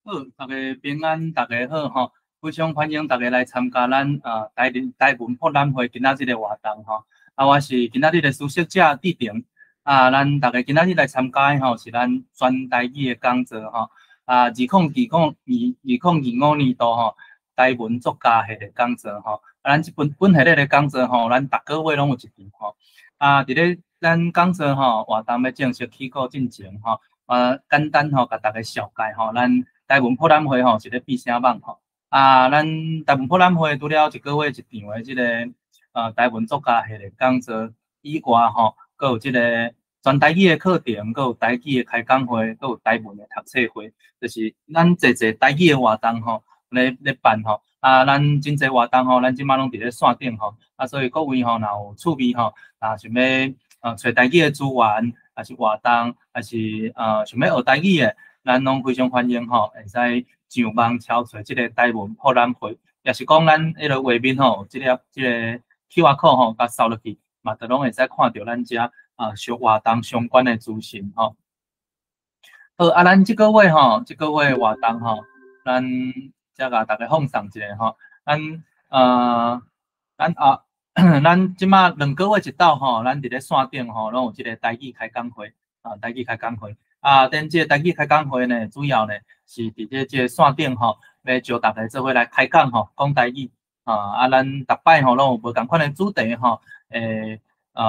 好，大家平安，大家好吼，非常欢迎大家来参加咱台文博览会今仔日的活动吼。我是今仔日的主席者志平。咱大家今仔日来参加的吼是咱全台语的讲座吼。2025年度吼台文作家系列讲座吼。咱这本系列的讲座吼，咱逐个月拢有一场吼。伫咧咱讲座吼活动要正式起稿进前吼，简单吼甲大家绍介吼，咱台文博览会吼是咧比啥网吼。咱台文博览会除了一个月一场的这个台文作家系列讲座以外吼，佮有这个全台语的课程，佮有台语的开讲会，佮有台文的读册会，就是咱侪台语的活动吼咧办吼。咱真侪活动吼，咱即马拢伫咧线顶吼。所以各位吼，若有趣味吼，想要找台语的资源，还是活动，还是想要学台语的，咱拢非常欢迎吼，会使上网敲找即个台文博览会，也是讲咱迄个画面吼，即个 QR code 吼，甲扫落去，嘛都拢会使看到咱遮活动相关的资讯吼。好，咱即个月活动吼，咱则甲大家放送一下吼，咱即马2个月一斗吼，咱伫咧线顶吼，拢有即个台语开讲会台语开讲会等即个台语开讲会呢，主要呢是伫咧即个线顶吼，要招大家做伙来开讲吼，讲台语咱逐摆吼拢有无共款的主题吼，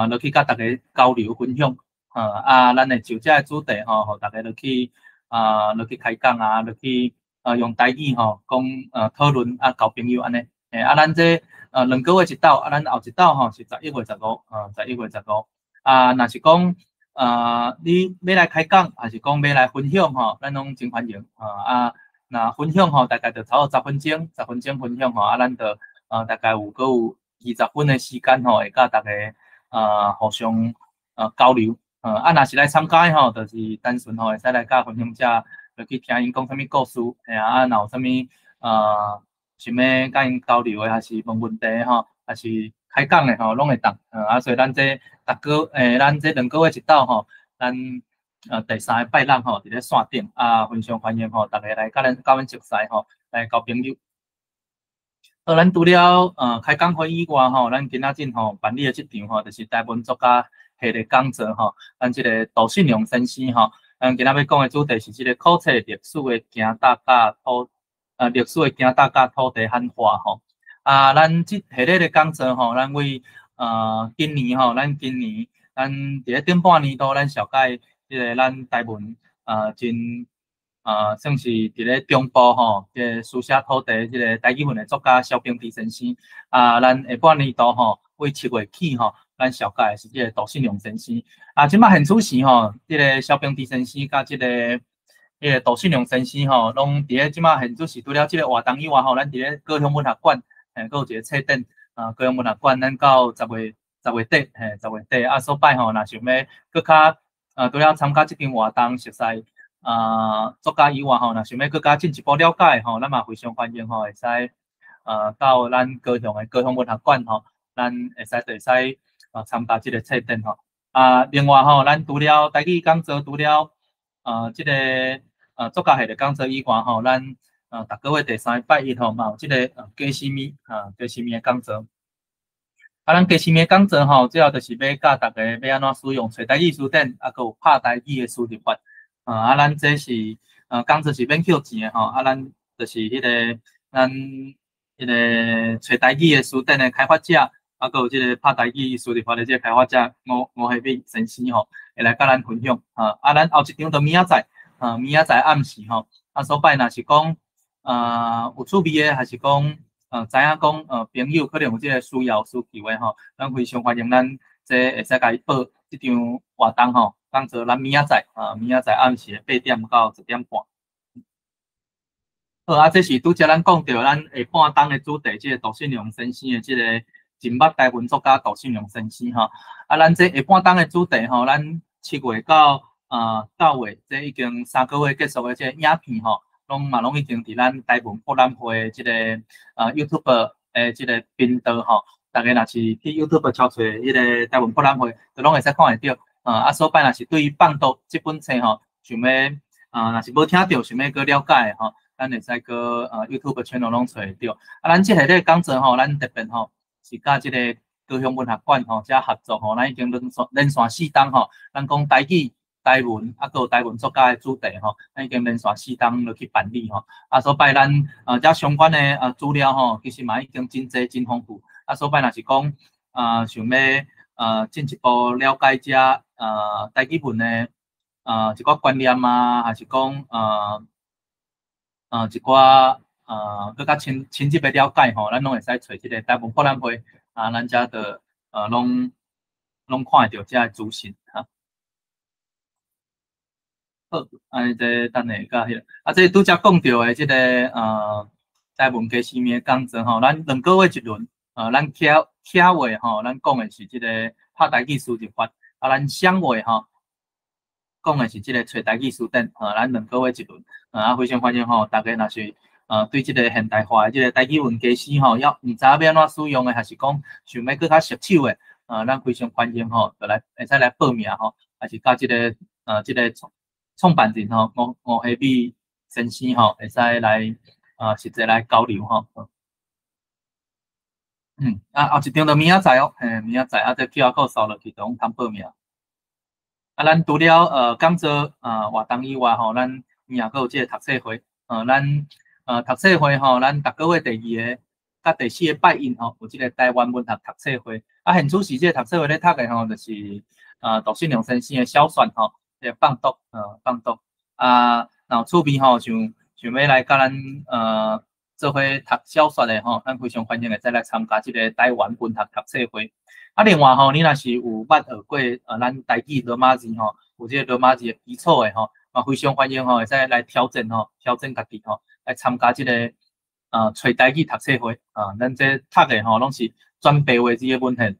落去甲大家交流分享咱会就这个主题吼，互大家落去开讲落去用台语吼讲讨论交朋友安尼。咱这2个月一斗，咱后一斗吼是11月15，若是讲你要来开讲，还是讲要来分享吼，咱拢真欢迎那分享吼，大概就差不多10分钟分享吼，咱就大概有20分的时间吼，会甲大家互相交流若是来参加吼，就是单纯吼会使来甲分享者落去听因讲啥物故事，若有啥物想要甲因交流的，还是问问题吼，还是开讲的吼，拢会当所以咱这咱这2个月一斗吼，咱第3个拜六吼，伫咧线顶非常欢迎吼，大家来甲阮熟悉吼，来交朋友。咱除了开讲会以外吼，咱今仔日吼办理的这场吼，就是台文作家系列讲座吼，咱这个杜信良先生吼，今仔要讲的主题是这个考册历史的行搭甲土地汉化吼。咱这系列的讲座吼，咱为今年咱伫咧顶半年度，咱小解这个咱台文真算是伫咧中部吼，这书写土地这个台语文的作家萧平志先生咱下半年度吼，为7月起吼，咱小解是这个杜信良先生即马现此时吼，这个萧平志先生甲这个杜信良先生吼，拢伫咧即马现此时除了这个活动以外吼，咱伫咧高雄文学馆佫有一个册展高雄文学馆，咱到10月底所摆吼，若想要佫较除了参加这场活动熟悉作家以外吼，若想要佫较进一步了解吼，咱嘛非常欢迎吼，会使到咱高雄的高雄文学馆吼，咱会使参加这个册展吼。另外吼，咱除了台语讲座，除了这个作家系列讲座以外吼，咱逐个月第3个拜一吼嘛有这个假西米的讲座。咱假西米的讲座吼，主要就是要教大家要安怎使用找台语词典，佮有拍台语的输入法。咱这是讲座是免扣钱的吼，咱就是咱迄个找台语的词典的开发者，佮有这个拍台语输入法的这个开发者吴海敏先生吼，会来甲咱分享咱后一场就明仔载暗时吼，所摆若是讲有趣味的，还是讲知影讲朋友可能有这个需要需求的吼，咱非常欢迎咱这会使甲伊报这场活动吼，讲做咱明仔载暗时8点到10点半。好这是拄则咱讲到咱下半档的主题，这个杜信良先生的这个真捌台文作家杜信良先生吼。咱这下半档的主题吼，咱7月到9月，这已经3个月结束的这个影片吼，拢已经伫咱台文博览会这个YouTube 的这个频道吼，大家若是去 YouTube 敲找迄个台文博览会，就拢会使看会到。所摆若是对于放毒这本册吼，想要若是无听到，想要搁了解吼，咱会使个YouTube channel 拢找会到。啊，咱即系咧讲座吼，咱特别吼是甲即个高雄文学馆吼遮合作吼，咱已经连续4档吼，咱讲台语、台文啊，个台文作家的主题吼，咱已经连续4档落去办理吼。啊，所摆咱遮相关的资料吼，其实嘛已经真济真丰富。啊，所摆若是讲想要进一步了解遮台语文的一寡观念啊，还是讲一寡更加深入的了解吼，咱拢会使找即个台文博览会啊，咱遮的拢看得到遮个资讯哈。好，这等下甲迄个这拄则讲到的即个台文家师面讲座吼，咱2个月一轮，咱客话吼，咱讲的是即个拍台语书籍法，啊，咱乡话吼，讲的是即个找台语书店，咱2个月一轮，非常欢迎吼，大家若是对即个现代化的即个台语文家师吼，要毋知要安怎使用的，还是讲想要更较熟手的，咱非常欢迎吼，就来会使来报名吼，还是甲即个即个创办人吼，吴希美先生吼，会使来实际来交流吼。后一场就明仔载哦，明仔载这 QR code 扫落去就通报名。咱除了讲座活动以外吼，咱也阁有即个读册会，咱读册会吼，咱逐个月第2个甲第4个拜一吼，有即个台湾文学读册会。现主是即个读册会咧读的吼，就是杜信良先生的小说吼，即个放毒然后厝边吼想要来甲咱做伙读小说的吼，咱非常欢迎会再来参加即个台湾文学读册会。另外吼，你若是有捌学过咱台语罗马字吼，有即个罗马字的基础的吼，非常欢迎吼，会使来挑战家己吼，来参加即个找台语读册会咱这读的吼，拢是全白话字的文献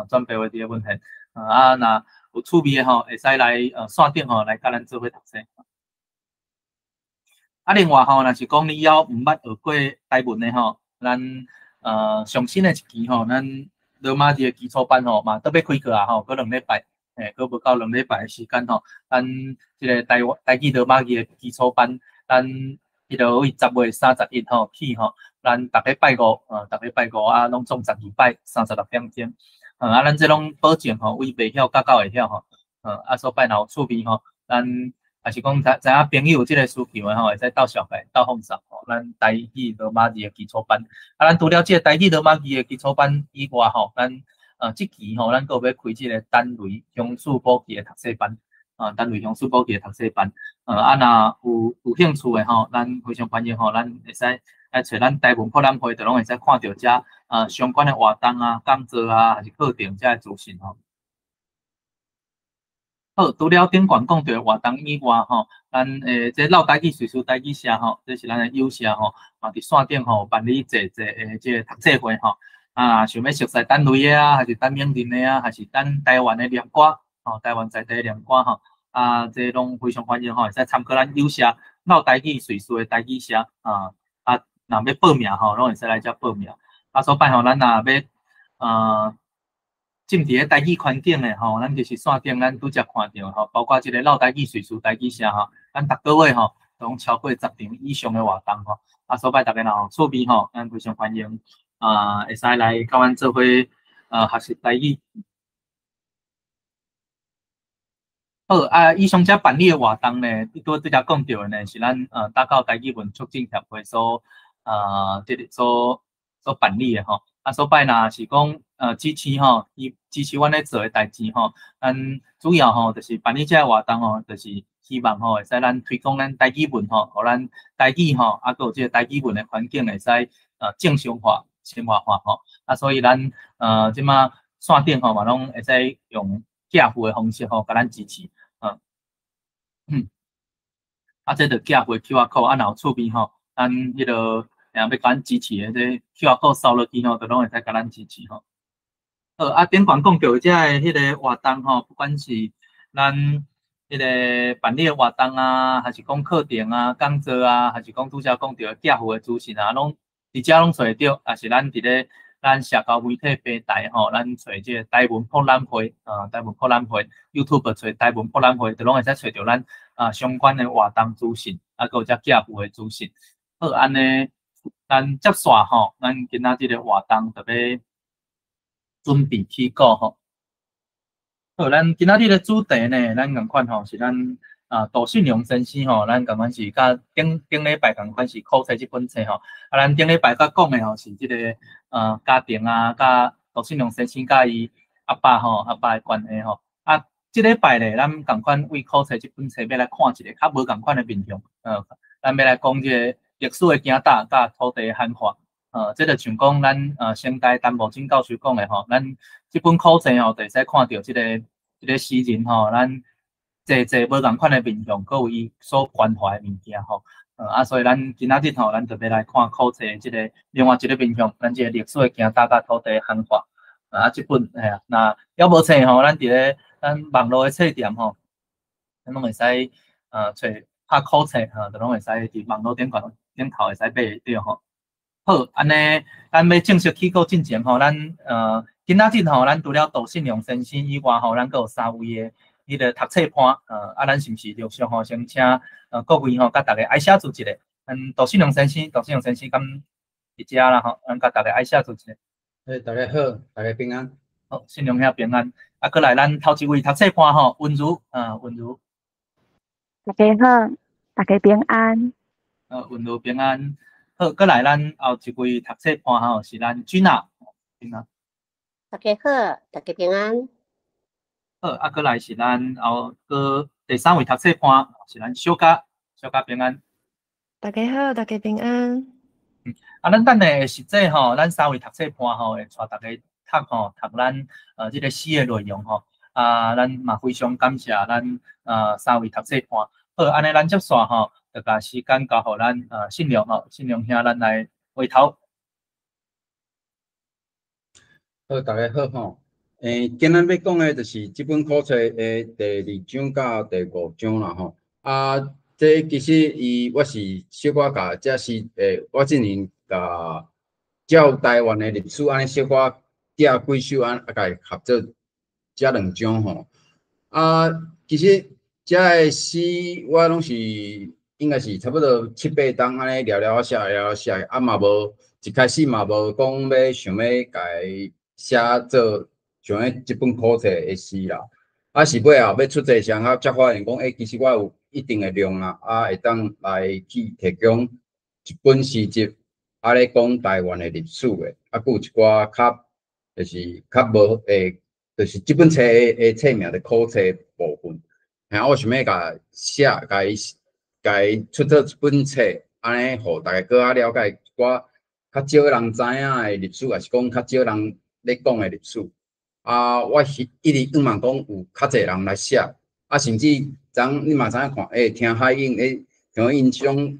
全白话字的文献若有趣味的吼，会使来线顶吼来甲咱做伙读册。另外吼，若是讲你要毋捌学过台文的吼，咱上新的一期吼，咱罗马字的基础班吼嘛，都要开课啊吼，搁2礼拜，搁无到2礼拜的时间吼，咱即个台语罗马字的基础班，咱迄落为10月31号起吼，咱逐礼拜五拢总12摆36点钟，咱这拢保证吼，为袂晓到会晓吼，所摆若有趣味吼，咱还是讲知影朋友有即个需求的吼，会使到小白到放上吼，咱台语罗马字的基础班。咱除了即个台语罗马字的基础班以外吼，咱即期吼，咱阁要开即个单雷乡事补习的读册班单雷乡事补习的读册班。若有兴趣的吼，咱非常欢迎吼，咱会使来找咱台文博览会，就拢会使看到遮相关的活动讲座还是课程遮资讯吼。好，除了顶悬讲到活动以外吼，咱这老台语随书台语社吼，这是咱的友社吼，伫线顶吼办理这个读册会吼，想要熟悉咱雷的还是咱缅甸的还是咱台湾的念歌吼，台湾在地的念歌吼，这拢非常欢迎吼，会使参加咱友社老台语随书的台语社若要报名吼，拢会使来遮报名。所摆吼，咱若要进伫个台语环境的吼，咱就是线顶咱拄则看到吼，包括即个老台语随书台语社吼，咱逐个月吼拢超过10场以上的活动吼，所摆大家若有趣味吼，咱非常欢迎会使来甲阮做伙学习台语。好以上遮办理的活动呢，拄则讲到的呢，是咱大高台语文促进协会所办理的吼。所摆若是讲支持吼，支持阮咧做诶代志吼，咱主要吼就是办理遮个活动吼，就是希望吼会使咱推广咱台语文吼，互咱台语吼，佮有即个台语文诶环境会使正常化、生活化吼。所以咱即马线顶吼嘛拢会使用寄付诶方式吼，甲咱支持这着寄付 QR code，若有趣味吼，咱迄落要甲咱支持诶，这 QR code 扫落去吼，就拢会使甲咱支持吼。顶悬讲到遮诶迄个活动吼，不管是咱迄个办理诶活动还是讲课程讲座还是讲拄则讲到寄付诶资讯拢伫遮拢找会到，也是咱伫咧咱社交媒体平台吼，咱找即个台文博览会台文博览会 YouTube 找台文博览会，就拢会使找到咱相关诶活动资讯，佮有遮寄付诶资讯。好，安尼咱接续吼，咱今仔日个活动特别准备起稿吼。好，咱今仔日个主题呢，咱共款吼是咱杜信良先生吼，咱共款是甲顶礼拜共款是考册即本册吼。咱顶礼拜甲讲的吼是即个家庭甲杜信良先生甲伊阿爸的关系吼。即礼拜咧，咱共款为考册即本册要来看一个较无共款的面向。咱要来讲即个历史的行大甲土地的汉化。即个像讲咱先代陈茂金教授讲的吼，咱即本考册吼，就会使看到即个诗人吼，咱侪无共款的面向，佮有伊所关怀的物件吼。所以咱今仔日吼，咱特别来看考册即个另外一个面向，咱即个历史的行大甲土地的汉化。即本那要无册吼，咱伫咧咱网络的册店吼，咱拢会使找拍考册就拢会使伫网络顶头会使买着吼。好，安尼咱要正式起稿进前吼，咱今仔日吼，咱除了杜信良先生以外吼，咱佫有3位的迄个读册班，咱是毋是陆续吼先请各位吼，甲大家挨写做一个。杜信良先生敢伫遮啦吼，咱甲大家挨写做一个。大家好，大家平安。好，信良兄平安。过来咱头一位读册班吼，文如，文如。大家好，大家平安。文如平安。好，过来咱后一位读册班吼是咱君啊，君啊。大家好，大家平安。好，过来是咱后个第3位读册班是咱小嘉，小嘉平安。大家好，大家平安。咱等下实际吼，咱3位读册班吼会带大家读咱即个诗的内容吼。咱嘛非常感谢咱3位读册班。好，安尼咱接续吼。就把时间交互咱信良吼，信良兄咱来回头。好，大家好吼。今日要讲的就是这本考册的第2章甲第5章啦吼。这其实我是小可甲这是我今年甲照台湾的历史安尼小可寄几首甲伊合作这2章吼。其实这个诗我拢是。应该是差不多7、8档安尼聊写，嘛无一开始嘛无讲要想要家写做像这本考册的诗啦。是尾后要出这上才发现讲，其实我有一定的量啦，会当来去提供一本诗集，咧讲台湾的历史的，佫有一寡较就是较无就是这本册的册名的考册部分。我想要甲写甲伊出做一本册，安尼互大家更加了解一寡较少人知影的历史，也是讲较少人咧讲的历史。我一直希望讲有较侪人来写，甚至昨你嘛知影看，听海英像因种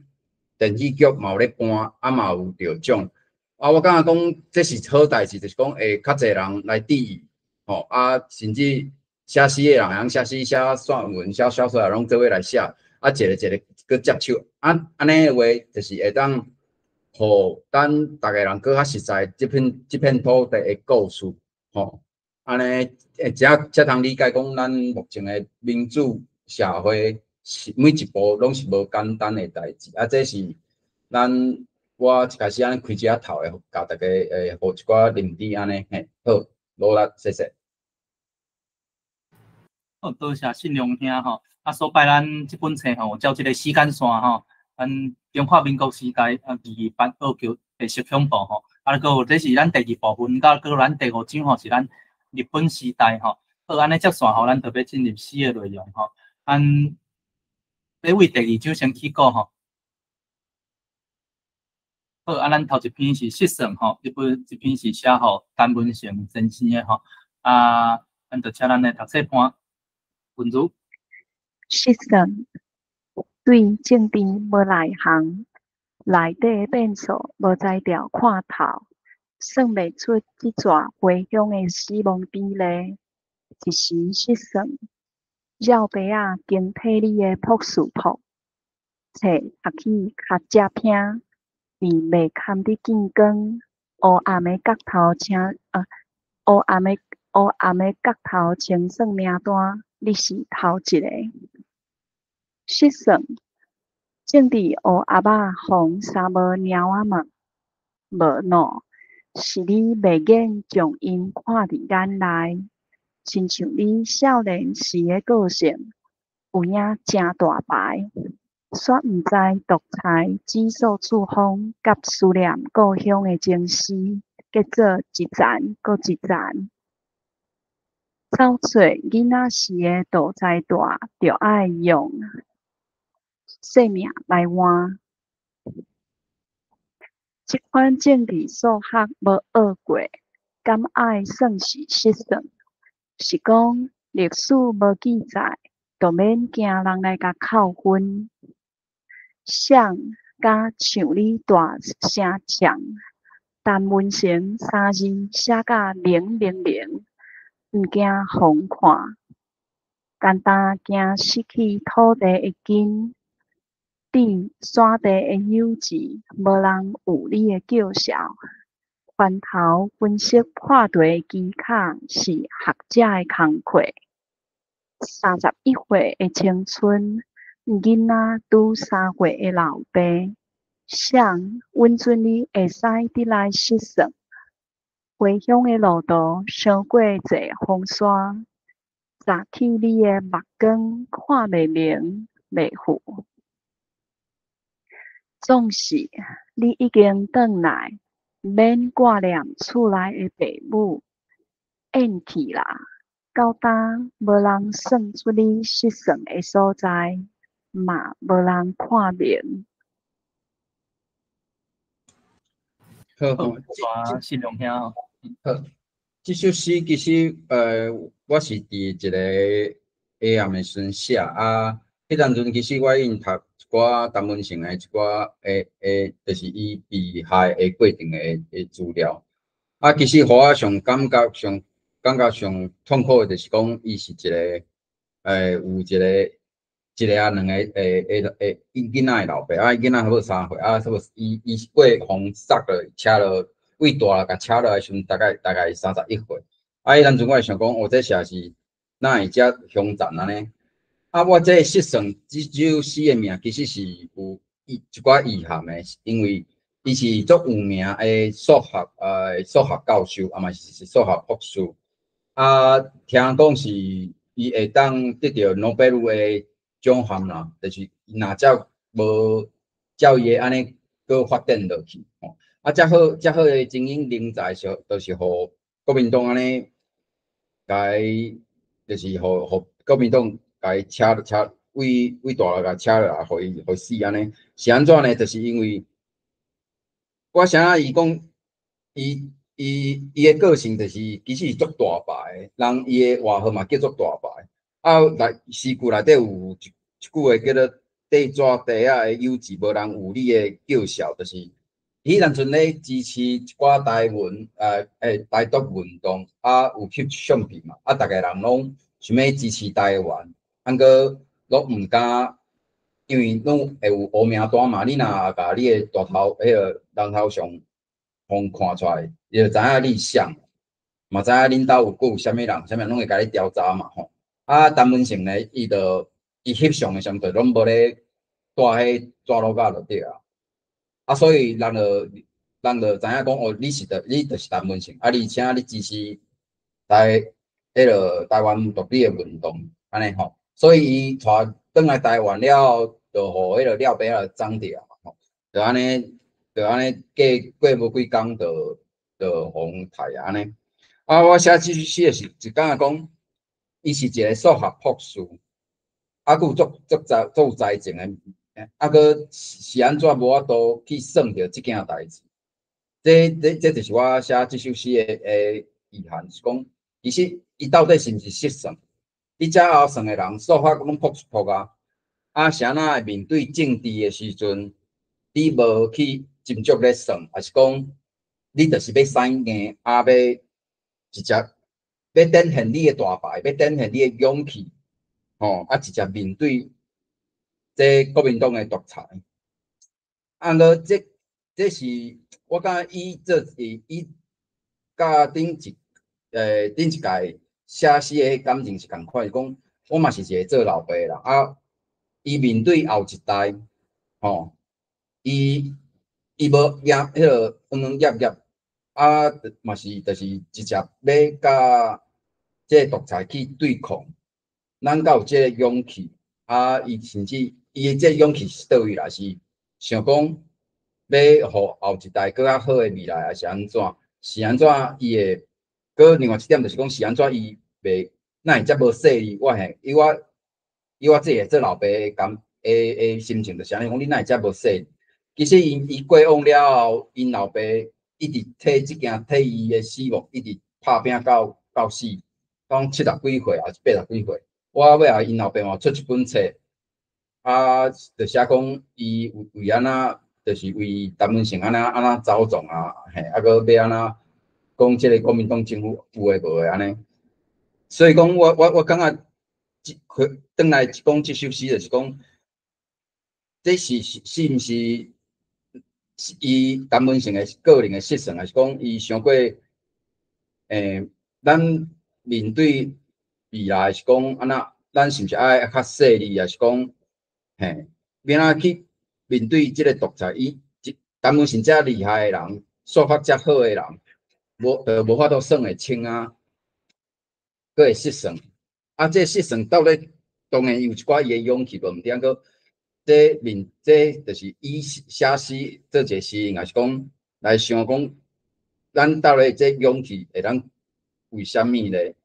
电视剧嘛有咧播，嘛有得奖。我感觉讲这是好代志，就是讲较侪人来支持，吼甚至写诗的人，人写诗、写散文、写小说，拢做伙来写。一个去接手，安尼的话，就是会当，互咱大家人更较实在这片土地的故事，吼，安尼才通理解讲咱目前的民主社会是每一步拢是无简单的代志，这是我一开始安尼开这头的，甲大家互一寡认知安尼，好，努力，谢谢。好，多谢信良兄吼。所摆咱这本册吼，照这个时间线吼，咱中华民国时代28号桥第10恐怖吼，佫有这是咱第2部分，佫有咱第5章吼是咱日本时代吼。好，安尼接续吼，咱特别进入诗的内容吼。要为第2章先起稿吼。好，咱头一篇是失算吼，这篇是写互陈文成先生的吼。咱就请咱的读册班文如。失算对政治无内行，内底变数无才调看透，算袂出即逝回乡的死亡比例。一时失算，绕白仔经体里的朴树朴，册读起较食拼，vì袂堪得见光，黑暗的角头清算名单，你是头一个。失算，政治黑鸭仔防三无猫仔问，无喏，是你袂瘾将因看伫眼内，亲像你少年时的个性，有影真大牌，煞毋知独裁指数处方，甲思念故乡的情思，结做一层搁一层。走出囡仔时的大财大，着爱用性命来换。即款政治数学无学过，敢爱算是失算？是讲历史无记载，就免惊人来甲扣分。想甲像你大声唱，但文成3字写甲000，毋惊风看，单单惊失去土地的根。地山地的友谊，无人有你的叫嚣。翻头分析破题技巧是学者的工课。31岁的青春，囡仔拄3岁的老爸，想稳准你会使得来失算。回乡的路途，伤过侪风沙，砸去你的目光，看袂明袂赴。总是你已经转来，免挂念厝内的爸母，厌去啦。到当无人算出你失算的所在，嘛无人看明。好，好，我是龙兄。好，这首诗其实我是伫一个下暗的时阵写啊，迄当阵其实我已经读一寡陈文成的一寡就是伊被害的过程的资料。啊，其实互我感觉上痛苦的，就是讲伊是一个有一个啊两个囡仔的老爸，啊囡仔差不多3岁，啊差不多伊过风杀了，车了，喂大了，甲车落来时阵大概31岁。啊，迄当阵我会想讲，哦，这写是哪会遮凶残安尼？啊，我这失算这首诗的名其实是有一寡遗憾的，因为伊是足有名的数学教授，啊嘛是数学博士。啊，听讲是伊会当得到诺贝尔的奖项啦，就是若照无照伊安尼搁发展落去，吼。啊，遮好的精英人才，就是互国民党安尼，就是互国民党甲车喂大了，甲车落来，互伊死安尼，是安怎呢？就是因为我啥伊讲伊的个性就是其实是足大牌的，人伊的外号嘛叫做大牌。啊，诗句内底有一句话叫做“地纸地仔的友谊，无人有你的叫嚣”，就是伊当阵咧支持一寡台独运动，啊有翕相片嘛，啊，逐个人拢想要支持台湾，啊个拢毋敢，因为拢会有污名单嘛。你若甲你的大头迄个人头上互看出来，伊就知影你像，嘛知影恁兜有啥物人拢会甲你调查嘛吼。啊，陈文成咧，伊翕相的相对拢无咧带迄纸落架就对啊。啊，所以人就知影讲哦，你就是陈文成，啊，而且你支持台湾独立的运动，安尼吼。所以伊带转来台湾了，就互迄个廖爸仔长掉嘛吼，就安尼过无几工就互杀安尼。啊，我写这首诗的是讲伊是一个数学博士，啊，佮有足有才情的，啊，佮是安怎无法度去算着即件代志？这就是我写这首诗的遗憾，是讲其实伊到底是毋是失算？你遮后算的人，数学拢扑啊！啊，谁若会面对政治的时阵，你无去斟酌咧算，还是讲你就是要使硬，啊，要直接要展现你的大牌，要展现你的勇气，吼，啊，直接面对这国民党的独裁。啊，个这是我感觉伊甲顶一届写诗的感情是共款，是讲我嘛是一个做老爸啦，啊，伊面对后一代，吼，伊无腌迄个黄黄叶叶，啊，嘛是就是直接要甲即个独裁去对抗，咱才有即个勇气，啊，伊甚至伊的即个勇气是倒位来？是想讲要互后一代更较好的未来，还是安怎？是安怎伊会？搁另外一点就是讲，是安怎伊袂哪会遮无细腻？我嘿，以我自己做老爸的心情，就是安尼讲，你哪会遮无细腻？其实伊过往了后，因老爸一直替伊的死亡，一直拍拼到死，讲70几岁还是80几岁。我尾后因老爸嘛出一本册，啊，就写讲伊为安怎，就是为陈文成安怎走状啊，嘿，啊，搁要安怎讲即个国民党政府有诶无诶安尼。所以讲，我感觉，转来讲即首诗，就是讲，这是毋是伊陈文成诶个人诶失算，还是讲伊想过，咱面对未来是讲安怎，咱是毋是爱较细腻，还是讲，嘿，要安怎去面对即个独裁？陈文成遮厉害诶人，说法遮好诶人，无法度算会清啊，佫会失算。啊，这失算到底当然有一寡伊诶勇气，无毋点个。这就是以写诗做一个诗人，还是讲来想讲，咱到底这勇气会当为虾米咧？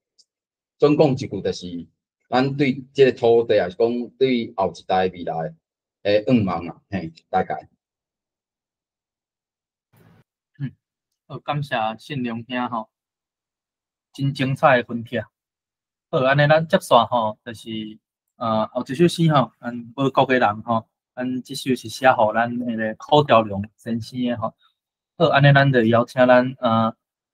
总讲一句，就是咱对这个土地，还是讲对后一代未来诶愿望啊，嘿，大概。好，感谢信良兄吼，真精彩的分析。好，安尼咱接续吼，就是后一首诗吼，无国的人吼，咱即首是写互咱迄个柯兆良先生的吼。好，安尼咱就邀请咱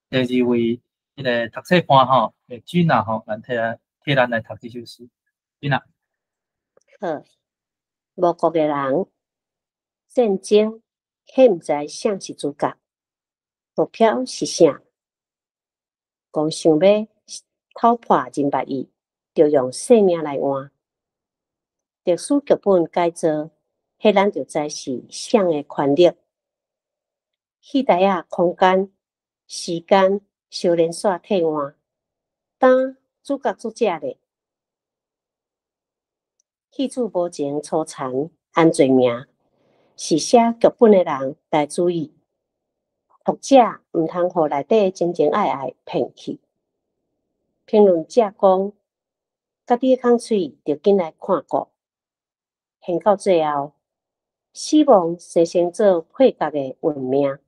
第二位迄个读册班吼，君娜吼，咱替咱来读即首诗。君娜。好，无国的人，战争，迄毋知啥是主角，目标是啥？讲想要偷破人民意，就用性命来换。历史剧本改造，迄咱就知是啥的权力。戏台啊，空间、时间小连续替换，当主角做假咧。戏主无情粗残，安罪名，是写剧本的人来注意。读者毋通互内底情情爱爱骗去。评论者讲，家己的口喙着紧来看顾。现到最后，死亡生成做配角的运命。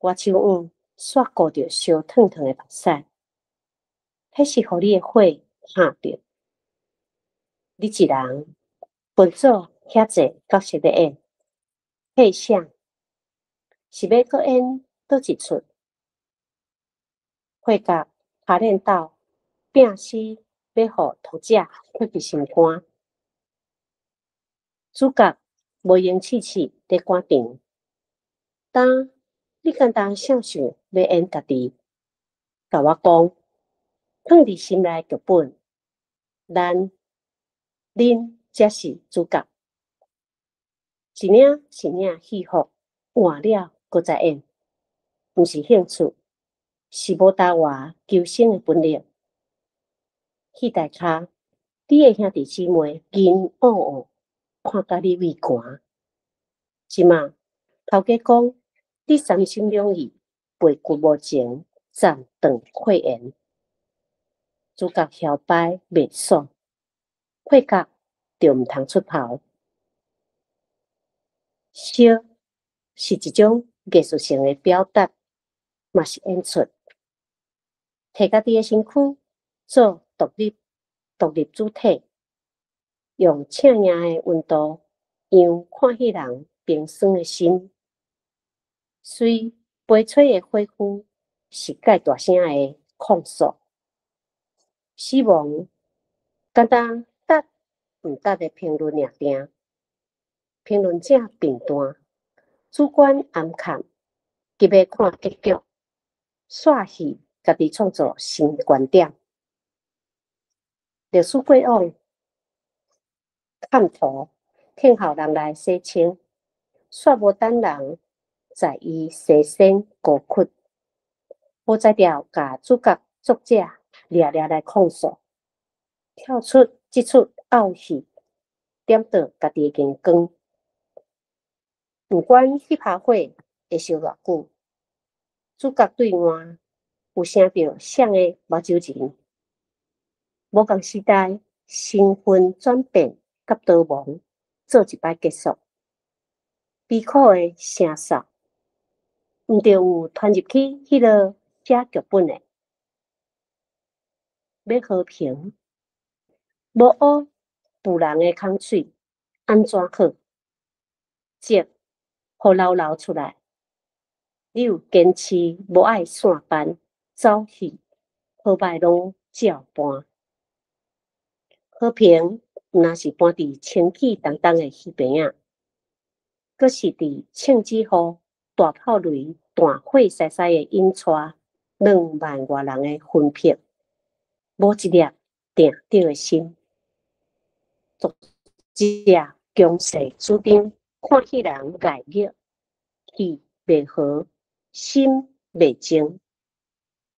我手腕刷过着烧烫烫的目屎，迄是互你的火拍着。你一人分组遐济角色咧演，配啥？是要搁演倒一出？配角拍练到拼死要互读者脱去心肝。主角无言试试咧赶场，当你简单想想要演家己，甲我讲，放伫心内剧本，恁才是主角。一领一领戏服换了，搁再演，毋是兴趣，是无搭话求生的本领。戏台骹，你的兄弟姊妹紧嗷嗷，看甲你胃寒。即马头家讲，你三心两意，背骨无情，暂断血缘。主角摇摆袂爽，配角就毋通出头。烧是一种艺术性的表达，嘛是演出。摕家己的身躯做独立主体，用赤影的温度让看戏人冰酸的心。虽悲催的恢复是介大声的控诉，死亡简单答毋答的评论尔定。评论者评断，主观暗看，急要看结局，煞戏家己创造新观点。历史过往看图听候人来洗清，煞无等人在伊洗身孤屈，无才调甲主角作者掠掠来控诉，跳出即出傲戏，点倒家己的眼光。不管迄拍火会烧偌久，主角对岸有声到响的目睭前，无共时代身份转变甲逃亡做一摆结束，悲苦的声哨，毋着有传入去迄落写剧本的，要和平，无学妇人的空喙，安怎好？即互流流出来，你有坚持无爱散班走戏，好歹拢照搬。和平若是搬伫清气当当的戏边仔，阁是伫庆之后大炮雷、大火西西的引带2万外人的分片，无一粒定着的心。作者强势主张，看迄人爱热，气袂和，心袂静，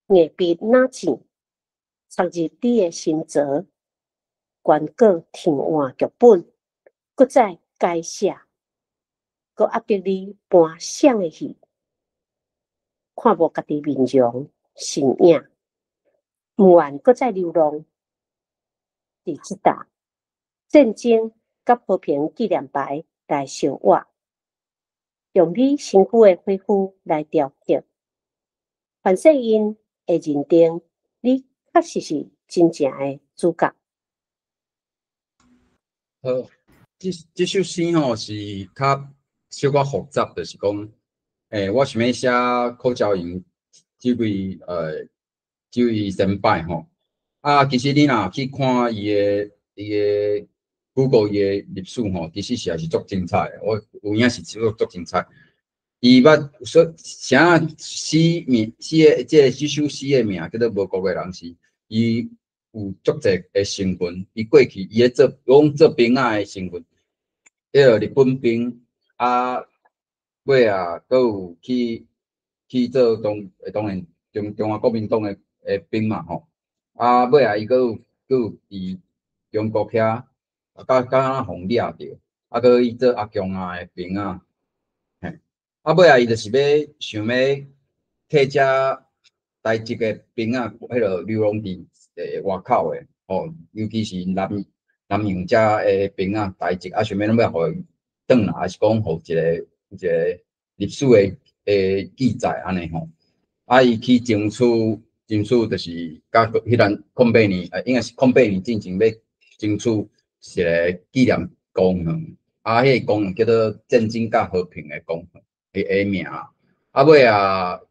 硬笔哪钱，插入你的心泽。原稿填换剧本，搁再改写，搁压迫你搬谁的戏，看无家己面容身影，毋愿搁再流浪。伫即搭战争甲和平纪念牌来生活，用你身躯的恢复来调节，反正因会认定你确实是真正的主角。好，这首诗吼是较小可复杂，就是讲，我想要写口交营这位先辈吼，其实你若去看伊个 Google 伊个历史吼，其实也是足精彩的。我有影是足精彩。伊写诗名，这首诗的名叫做《无国的人士》，伊有足侪的身份，伊过去伊咧做兵仔的身份，迄个日本兵尾佫有去做当然中华国民党的兵嘛吼，尾伊佫有伫中国遐，敢互掠着，佫伊做阿强的兵仔，嘿，尾伊就是想要替遮台籍的兵仔，迄落流浪伫外口的。尤其是南洋遮的兵仔台籍，想要互伊转来，还是讲互一个历史的记载安尼吼。伊去争取就是甲迄阵08年，应该是08年进前要争取一个纪念公园，迄个公园叫做战争甲和平的公园的名。尾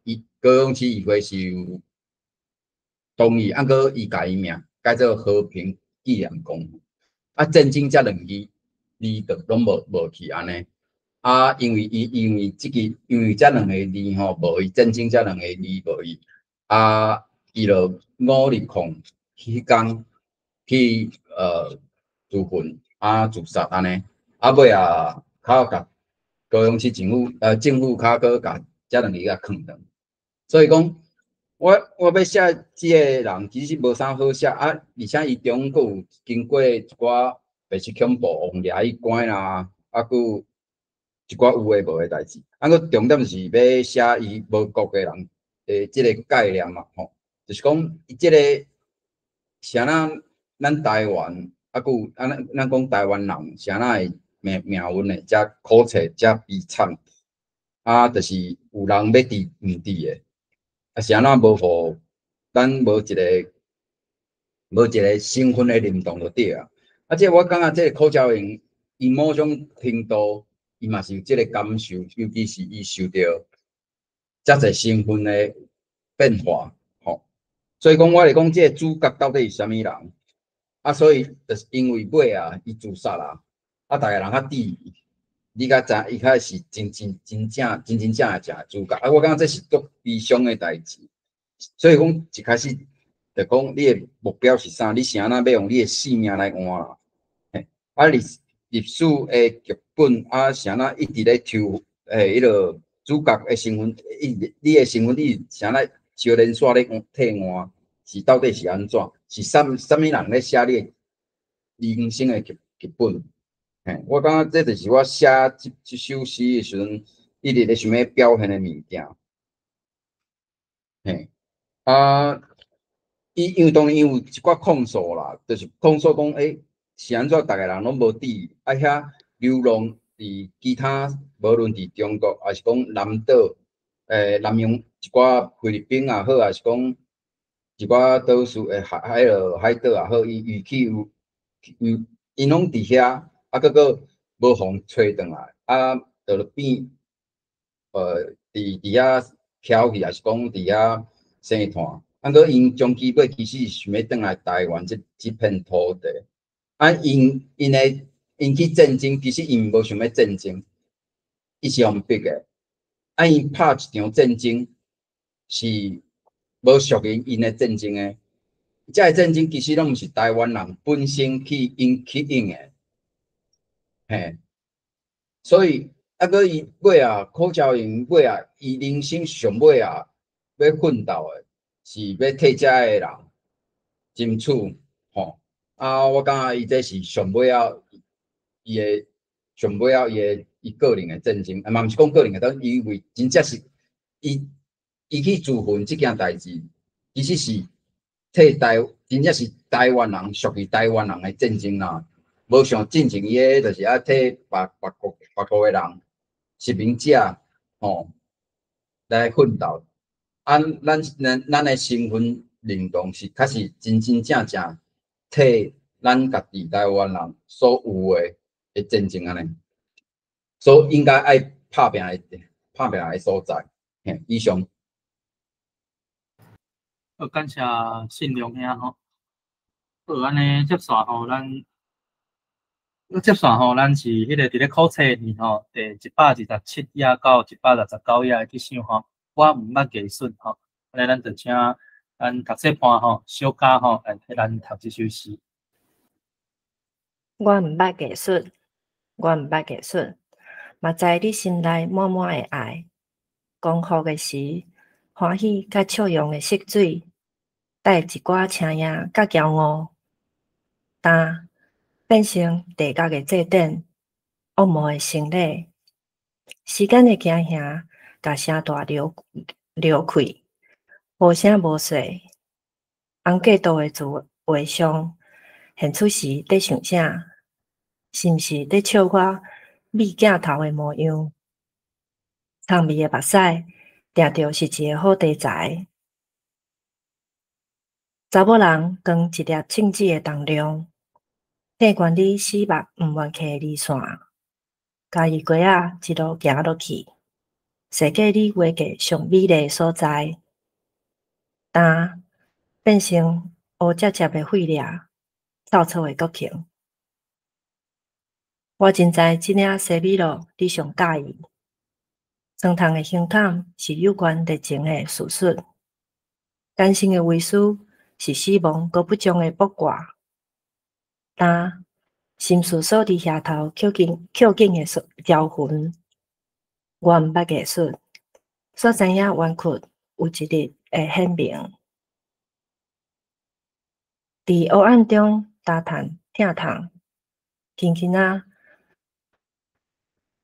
伊高雄市议会是有同意，搁伊改伊名改做和平纪念公园。战争这2字就拢无去安尼。因为这2个字吼无伊战争这2个字无伊，伊就520迄天去自焚自杀安尼，尾较甲高雄市政府较搁甲这2个囥断，所以讲我要写这个人其实无啥好写，而且伊中佫有经过一寡白色恐怖，互掠去关啦，佫有一寡有诶无诶代志，佫重点是要写伊无国诶人即个概念嘛吼，就是讲伊即个啥咱台湾佫有咱讲台湾人啥会命运诶遮苦切遮悲惨，就是有人要治毋治诶，是无互咱无一个身份诶认同就对啊。即我感觉即个口交营，伊某种程度。伊嘛是有即个感受，尤其是伊受到遮侪身份的变化，吼。所以讲，我来讲，即个主角到底是啥物人？所以就是因为尾伊自杀啦，大家人较质疑，你甲知伊较是真正的主角。我感觉这是足悲伤的代志。所以讲，一开始就讲你的目标是啥？你是安那要用你的性命来换啦？历史的剧本啊，啥那一直咧抽迄个主角的身份，你的身份你啥那小连续咧替换，是到底是安怎？是啥物人咧写你人生的剧本？嘿，我感觉这就是我写这首诗的时阵，一直咧想要表现的物件。嘿，啊，因为当然有一寡控诉啦，就是控诉讲，是安怎？逐个人拢无注意，啊遐流浪伫其他，无论伫中国，还是讲南岛，南洋一寡菲律宾也好，还是讲一寡岛屿诶海岛也好，伊去有，因拢伫遐，啊，搁无互吹转来，啊，就变伫遐飘去，还是讲伫遐生团。啊，搁因终其尾其实想要转来台湾这片土地。啊，因去战争，其实因无想要战争，伊是互逼的。啊，因拍一场战争是无属于因的战争的。这战争其实拢毋是台湾人本身去引的，嘿。所以啊，搁伊尾啊，柯昭英尾啊，伊人生上尾啊，要奋斗的是要替遮个人争取，吼。啊，我感觉伊这是上尾啊，伊个人的战争，嘛毋是讲个人的，但因为真正是伊去自焚这件代志，其实是替真正是台湾人属于台湾人的战争啦。无像进前伊个，就是啊替别国的人实名者吼来奋斗。啊，咱的身份认同是确实真正替咱家己台湾人所有的战争安尼，所以应该爱拍拼的所在。嘿，以上。好，感谢信良兄吼。好，安尼接续吼，咱是迄个伫咧考册里吼，第127页到169页去想吼，我毋捌艺术吼，安尼咱就请咱读册班吼，小嘉吼来替咱读这首诗。我毋捌艺术，嘛知你心内满满的爱。光复的时，欢喜甲笑容的色水，带一寡青影甲骄傲，但变成地角的祭典，恶魔的生理。时间的行行，甲声大流开，无声无息。红过度的字画上，现出时伫想啥？是毋是伫笑我米镜头的模样？苍迷的目屎，定着是一个好题材。查某人当一粒镜子的重量，替管你死目毋愿去的离线，家己过仔一路行落去，设计你画过上美丽的所在，但变成乌接接的废料，臭臭的国境。我真知这领西米露你上介意，床头的胸坎是有关热情的叙述，感性的微思是死亡搁不终的卜卦，但心事锁伫遐头扣紧的招魂。我毋捌艺术，煞知影冤屈有一日会显明。伫黑暗中打探疼痛，轻轻仔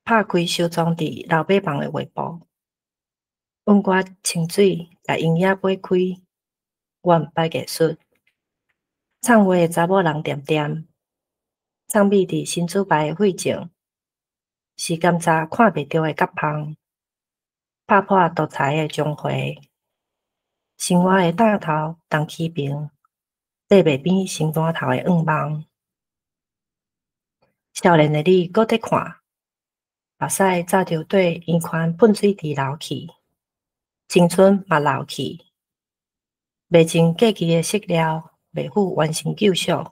拍开收藏伫老爸房的画布，温我清水甲音乐掰开。我毋捌艺术，唱话的查某人点点，藏秘伫新主牌的血情，是甘查看袂着的甲芳，拍破独裁的中回，生活的大头当起平，缀袂变心肝头的噩梦。少年的你搁伫看，目屎早就对圆圈喷水池流去，青春嘛流去，未尽过期的色料，未赴完成救赎，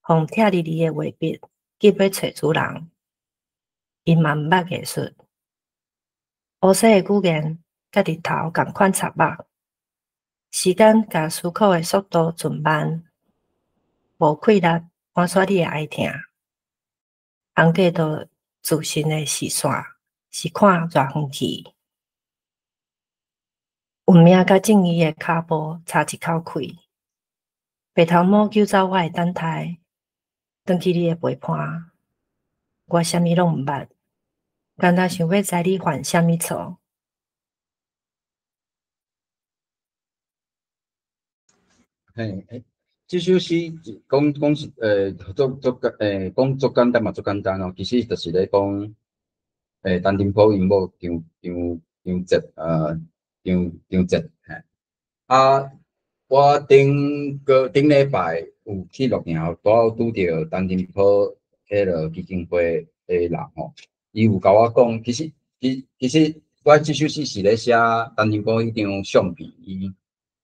互贴哩哩的画笔急要找主人，因嘛毋捌艺术。乌色的语言甲日头共款插目，时间甲思考的速度存慢，无气力满煞你的爱听。红家都自身的视线是看偌远去，运命甲正义的骹步差一口气。白头毛救走我的等待，转去你的陪伴，我啥物拢毋捌，干那想要知你犯啥物错。嘿，这首诗讲是讲足简单嘛，足简单哦。其实就是咧讲，陈廷宝因某张捷，张捷，嘿。啊，我顶礼拜有去鹿营，拄拄着陈廷宝迄个基金会的人吼，伊有甲我讲，其实我这首诗是咧写陈廷宝迄张相片，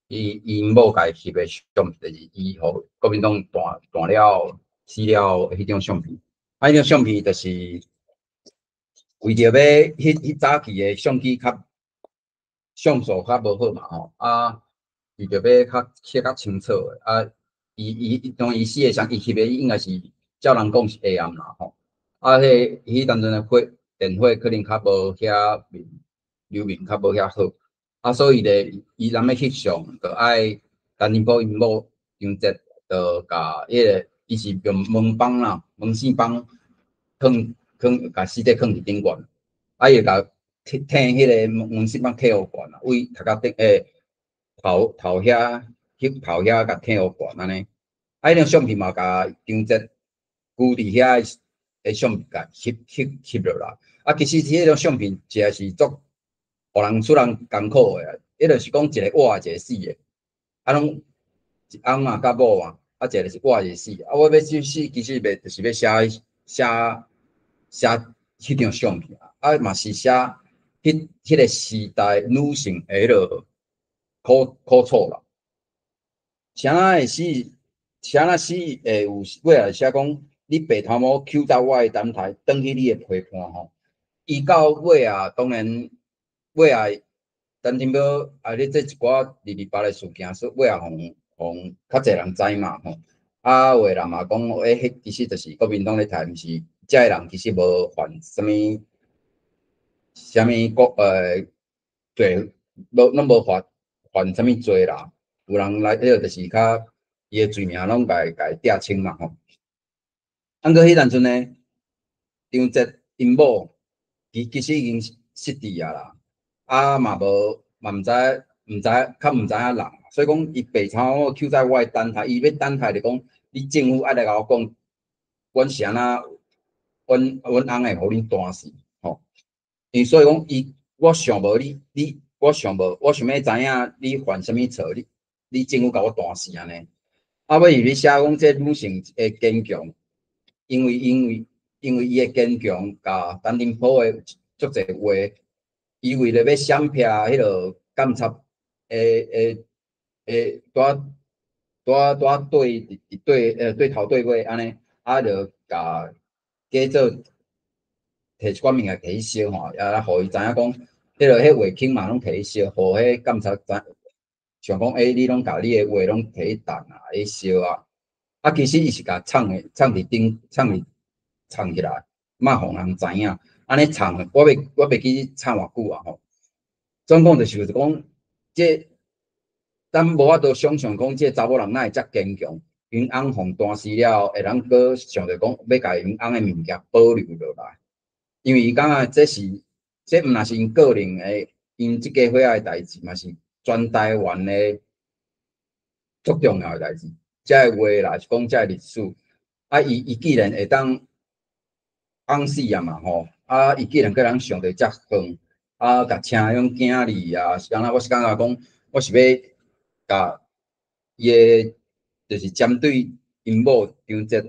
伊某甲伊翕的相片，就是伊互国民党断了死了迄张相片。啊，迄张相片就是为着要迄早期的相机像素较无好嘛吼，啊，伊着要写较清楚的啊。伊当伊死的时，伊翕的应该是照人讲是黑暗啦吼。啊，迄当阵的电火可能较无遐流明，较无遐好。啊，所以咧，伊人要翕相，着爱陈廷宝因某张捷，着甲迄个，伊是用门帮啦，门线帮甲尸体放伫顶悬，啊，伊甲挺迄个门线帮挺好悬啦，为头壳顶头遐头遐甲挺好悬安尼。啊，迄张相片嘛，甲张捷固伫遐的相片甲翕落来。啊，其实迄张相片实在是足。互人出人艰苦的，迄就是讲一个活一个死的，啊，拢一翁嘛甲某嘛，啊，一个是活一个死。啊，我要写诗，其实就是要写迄张相片，啊，嘛是写迄个时代女性的迄落苦楚啦。啥会诗会有尾来写讲，你白头毛揪到我的等待，转去你的陪伴吼。伊到尾啊，当然。尾啊，陈廷宝啊，你这一寡二八的事件，说尾啊，互较侪人知嘛吼。啊，有诶人嘛讲，迄其实就是国民党咧台，毋是遮诶人其实无犯啥物罪，拢无犯啥物罪啦。有人来迄个就是较伊诶罪名拢甲伊摘清嘛吼。啊，过迄当阵呢，张捷因某其实已经失智啊啦。啊，嘛毋知影人，所以讲伊白头毛扣在我的等待，伊要等待就讲，你政府爱来甲我讲，阮是安那，阮翁会互恁单死，吼。所以讲我想无我想要知影你犯啥物错，你政府甲我单死安尼。啊，尾伊写讲这女性的坚强，因为伊的坚强，甲陈廷宝的足侪话。伊为了要闪避迄落监察对头对尾安尼，啊，就甲假做摕一寡物件摕去烧吼，也互伊知影讲，迄话轻嘛拢摕去烧，互迄监察想讲，你拢甲你诶话拢摕去弹啊，去烧啊。啊，其实伊是甲藏起来，莫互人知影。安尼藏，我袂记藏偌久啊吼。总讲就是讲，咱无法度想象讲，这查某人哪会遮坚强？因翁互单死了，会通阁想着讲要甲因翁诶物件保留落来，因为伊感觉这毋若是因个人诶，因即家伙仔诶代志，嘛是全台湾诶足重要诶代志。遮个话啦，是讲遮个历史。啊，伊既然会当翁死啊嘛吼，啊，伊既然个人想着遮远。啊，甲请种囝儿啊，是安那？我是感觉讲，我是要甲伊个，就是针对因某张捷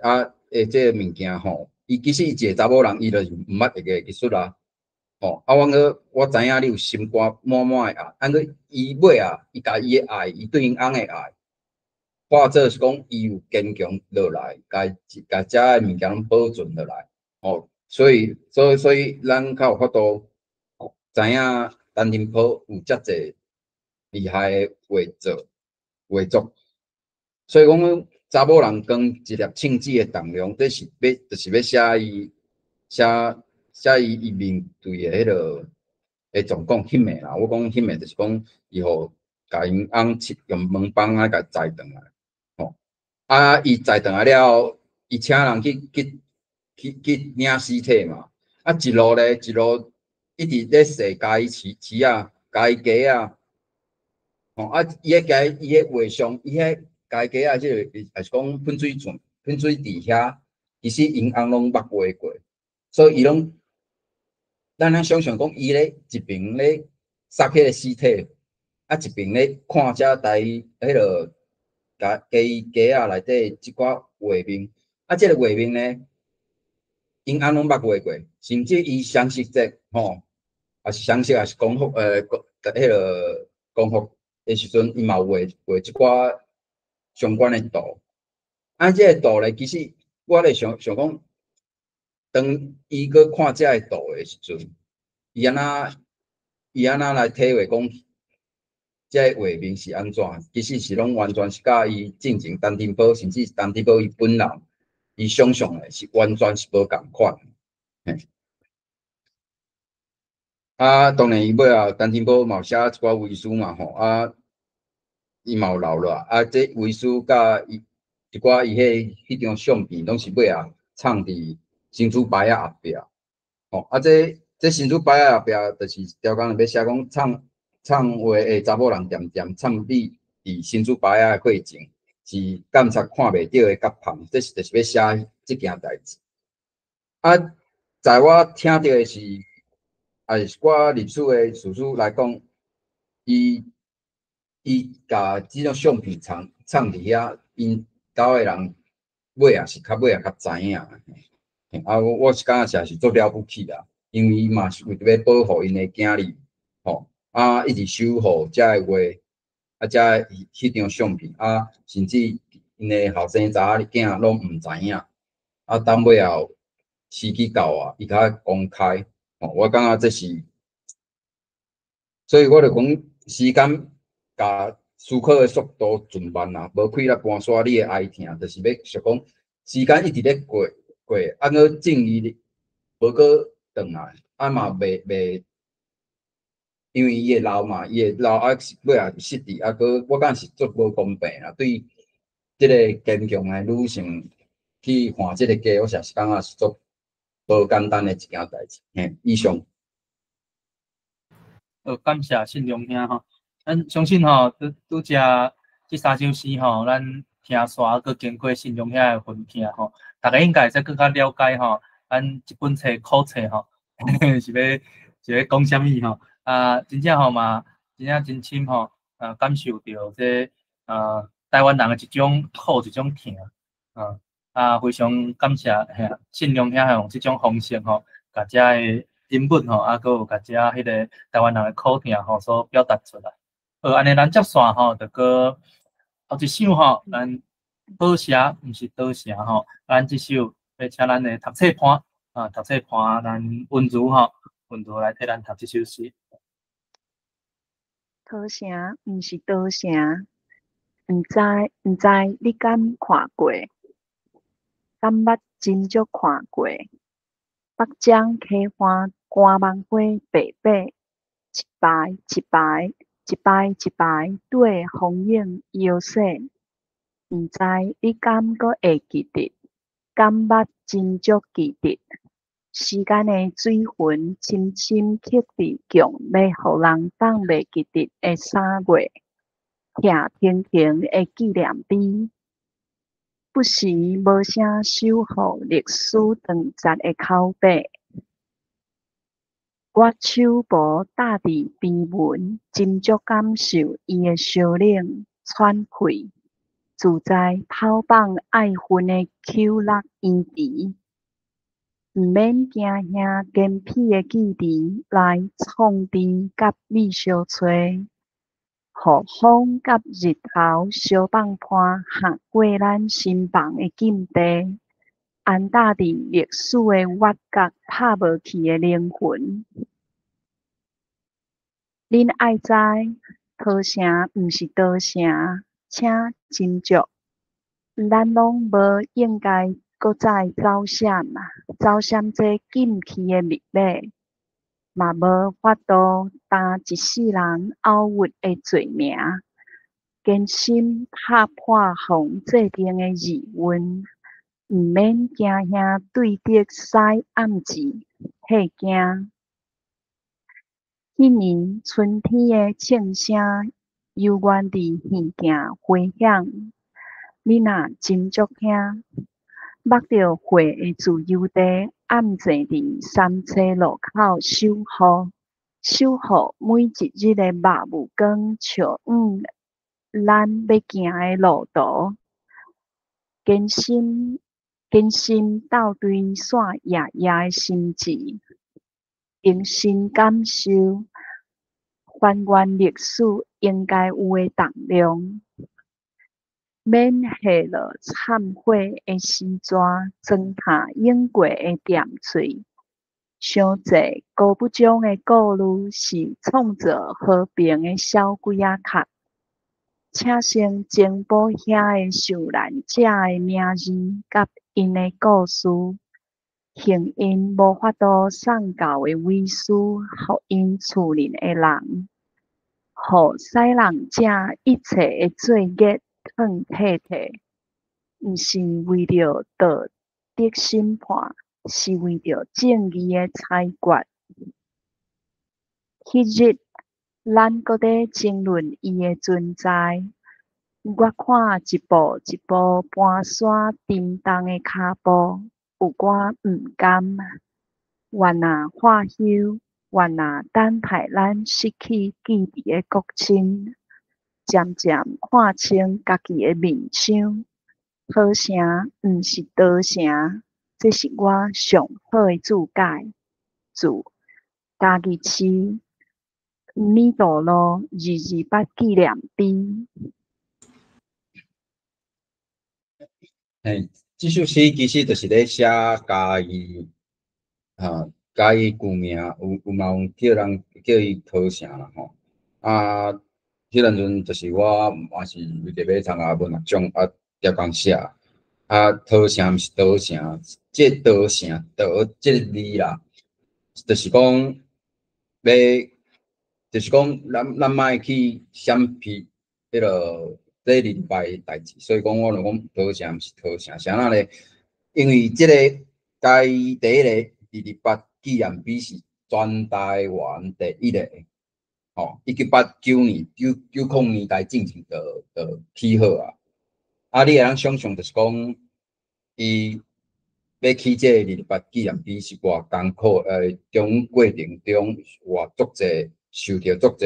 啊，这个物件吼，其实伊一个查某人，伊就是毋捌会个技术啦，吼。啊，我知影你有心肝满满的爱，过伊尾啊，伊甲伊的爱，伊对因翁的爱，化作是讲伊有坚强落来，甲遮个物件拢保存落来，吼。所以，咱较有法度知影陈廷宝有遮济厉害的画作，所以讲查某人捐一粒庆子的重量，这是要就是要写伊面对的迄落诶状况翕的啦。我讲翕的，就是讲伊互甲因翁用门棒啊甲载转来，吼。啊，伊载转来了，伊请人去领尸体嘛。啊，一路一直咧洗家己饲啊，家己鸡啊。吼啊，伊迄画像，伊迄家己鸡啊，即个也是讲喷水泉、喷水池遐，其实因翁拢捌画过，所以伊拢，咱想象讲，伊咧一边咧杀迄个尸体，啊一边咧看遮台迄落鸡啊内底即寡画面，啊，即个画面呢，因翁拢捌画过，甚至伊详细节吼，也是详细也是讲复迄落讲复的时阵，伊嘛有画即寡相关的图。啊，即个图咧，其实我咧想讲，当伊去看遮个图的时阵，伊安那来体会讲，遮个画面是安怎？其实是拢完全是甲伊进前陈廷宝，甚至陈廷宝伊本人，伊想象的是完全是无共款。啊，当然伊尾啊，陈廷宝嘛有写一寡遗书嘛吼，啊，伊嘛有留落啊，这遗书甲伊一寡伊迄张相片，拢是尾啊藏伫新竹牌仔后壁，吼啊，这新竹牌仔后壁，就是条工要写讲藏话诶查某人点藏你伫新竹牌仔诶过程，是监察看袂到诶甲旁，这是就是要写即件代志。啊，在我听到诶是。是我历史的事实来讲，伊甲即种相片藏伫遐，因兜的人尾也较知影。啊，我是感觉是做了不起啦，因为伊嘛是为着要保护因的囝儿，吼，啊，一直守护遮个话，啊，遮迄张相片，啊，甚至因的后生查仔囝拢毋知影，啊，等尾后时机到啊，伊较公开。我感觉这是，所以我就讲时间甲思考的速度真慢啊，无开了搬刷你的爱听，就是要想讲时间一直咧过，啊个正义无个转来，啊嘛袂，因为伊会老嘛，伊会老啊尾也失智，啊个我感觉是足无公平啦，对即个坚强的女性去换即个家，我实是感觉是足无简单的一件代志。以上。感谢信良兄吼，咱相信吼，拄只即三首诗吼，咱听煞佮经过信良兄的分享吼，大家应该会使更加了解吼，咱一本册考册吼，是要讲啥物吼？啊，真正吼嘛，真正真深吼，感受到这台湾人的一种苦，一种疼非常感谢信良兄用即种方式吼，甲遮个人物吼，啊，佮有甲遮迄个台湾人的苦疼吼所表达出来。安尼咱接线吼，就个后一首吼，咱倒写毋是倒写吼，咱即首要请咱的读册伴读册伴咱温如吼，温如来替咱读即首诗。讨城毋是倒城，毋知你敢看过？敢捌真足看过？北漳溪畔寒芒花白白，一排一排，一排一排，对风影摇曳。毋知你敢阁会记得？敢捌真足记得？时间的水魂深深刻伫强，要互人放袂记得的3月，听停停的纪念碑，不时无声守护历史长节的口碑。我手无搭伫边门，真足感受伊的烧冷喘气，自在跑放爱恨的口落烟池。毋免惊遐坚僻的距离来创治甲你相吹，互风甲日头相放伴合过咱身旁的禁地，安搭伫历史的挖角拍无去的灵魂。恁爱知，讨城毋是倒城，请斟酌。咱拢无应该搁再走闪这禁忌的密码，嘛无法度担一世人拗屈的罪名，坚心拍破防制定的疑问，毋免惊遐对敌使暗字，吓惊。迄年春天的庆声，犹原伫耳镜回响。你若真足听，目着花的自由地暗坐伫三叉路口守护每一日的目雾光照远咱要行的路途，坚心斗对线夜夜的心志，用心感受还原历史应该有的重量。免下落忏悔的时逝，装下永过的点缀。伤济高不将的故事是创造和平的小鬼仔壳，请先情报遐的受难者的名字甲因的故事，幸因无法度送到的遗书，互因厝里的人，互使人者一切的罪孽脱体体，毋是为着道德审判，是为着正义的裁决。迄日，咱搁在争论伊的存在。我看一步一步搬山沉重的脚步，有寡毋甘。原来化休，原来等待咱失去记忆的国亲，渐渐看清家己的面相。好城毋是刀城，这是我上好的注解。自嘉义市弥陀路228纪念碑。这首诗其实就是咧写嘉义旧名，有嘛有叫伊桃城啦吼。迄阵就是我嘛是为着要参加文学奖调工写。桃城毋是刀城，这刀城这个字啦，就是讲咱莫去闪避迄落这礼拜的代志，所以讲我就讲桃城毋是桃城，啥那咧？因为这个第一个228纪念碑是全台湾第一个，1989年90年代进行的起好你会通想象就是讲，伊要起这228纪念碑是偌艰苦，中过程中受到足济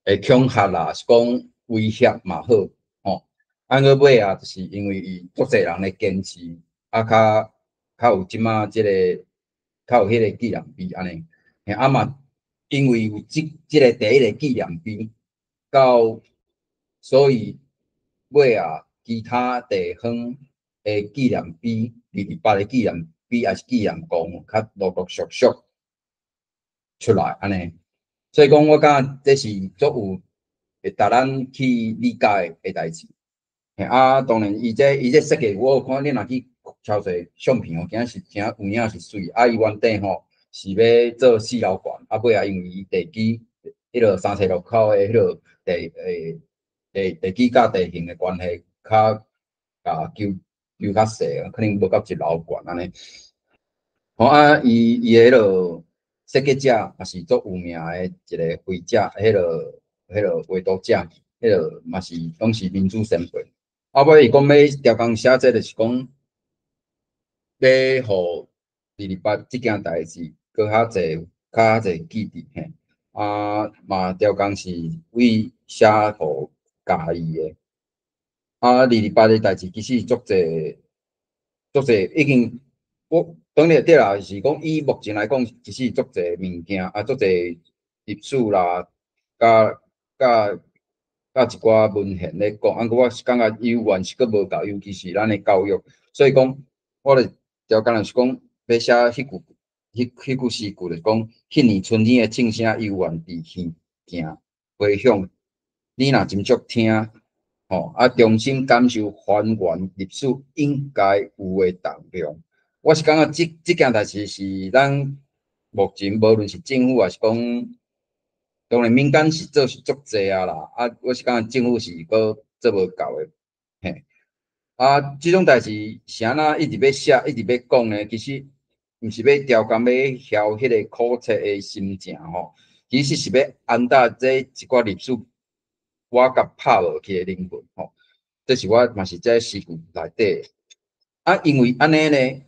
的恐吓啦，是讲威胁嘛好，到尾就是因为伊足济人咧坚持，较有即马即个，较有迄个纪念碑安尼，嘛因为有即个第一个纪念碑，所以尾其他地方的纪念碑，228的纪念碑还是纪念馆，较陆续出来安尼。所以讲，我感觉这是足有会带咱去理解的代志。当然，伊这设计，我有看你若去超侪相片今仔是真有影是水。伊原底是要做4楼馆，尾因为伊地基迄落三叉路口的迄落地基甲地形的关系，较求较细，可能无到1楼馆安尼。伊迄落设计者也是足有名的一个绘者，迄落画图者，迄落嘛是拢是民主先辈。尾伊讲要调工写这，就是讲要互228即件代志，搁较侪记忆嘛调工是为写互家己的。228的代志其实足侪已经，我当然对啦，是讲以目前来讲，其实足侪物件足侪历史啦，甲一寡文献咧讲，我是感觉犹原是佫无够，尤其是咱的教育。所以讲，我咧调工就是讲要写迄句诗句，就是讲，迄年春天的庆声犹原伫耳镜回响。你若真足听，重新感受还原历史应该有诶重量。我是感觉即件代志是咱目前无论是政府还是讲，当然民间是做是足济啊啦，我是感觉政府是搁做无够诶，嘿。即种代志是安那一直要写，一直要讲呢？其实毋是要调工要晓迄个考册诶心情吼，其实是要安搭这一寡历史，我甲拍无去诶灵魂吼。这是我嘛是在诗句内底。因为安尼呢，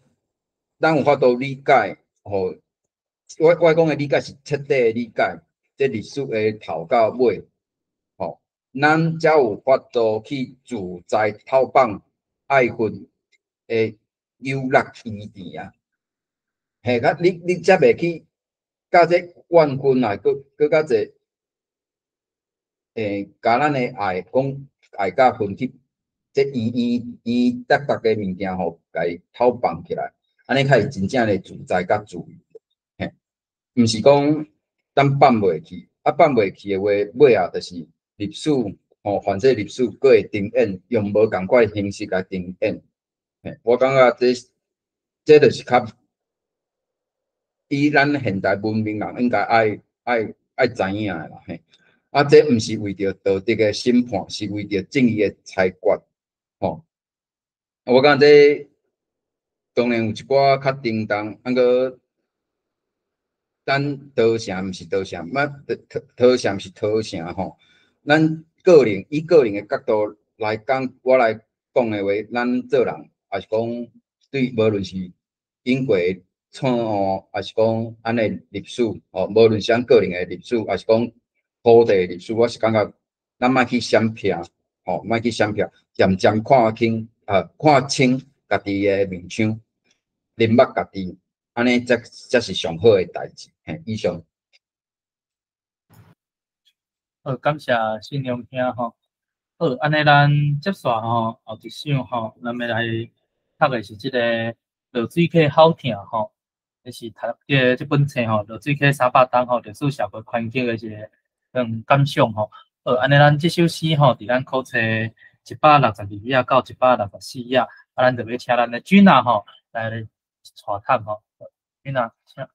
咱有法度理解吼。我讲诶理解是彻底诶理解，这历史诶头到尾，吼，咱才有法度去自在透放。爱恨诶游乐天地啊，嘿，你才袂去甲这怨恨啊，佮甲这甲咱诶爱讲爱甲恨去，这圆达达嘅物件吼，甲伊透放起来，安尼才是真正诶自在甲自由，嘿，毋是讲咱放袂去，放袂去诶话，尾啊就是历史吼，反正历史佫会重演，用无共款形式来重演。我感觉这就是较以咱现代文明人应该爱知影的啦，嘿。这毋是为着道德的审判，是为着正义的裁决，吼。我感觉这当然有一寡较叮当，过咱讨啥毋是讨啥，讨啥毋是讨啥吼。咱个人以个人的角度来讲，我来讲的话，咱做人也是讲。对，无论是英国惨哦，还是讲咱的历史哦，无论是咱个人的历史，还是讲土地历史，我是感觉咱莫去闪避，哦，莫去闪避，渐渐看清家己的面相，认捌家己，安尼才是上好的代志。嘿，以上。感谢信良兄吼。安尼咱接续吼，后一首吼，咱要来读的是即个落水溪好听吼，这是读即本册吼，落水溪300档吼，历史社会环境的一个感想吼。安尼咱即首诗吼，伫咱考册162页到164页，咱就要请咱的君娜吼来带读吼。君娜，请。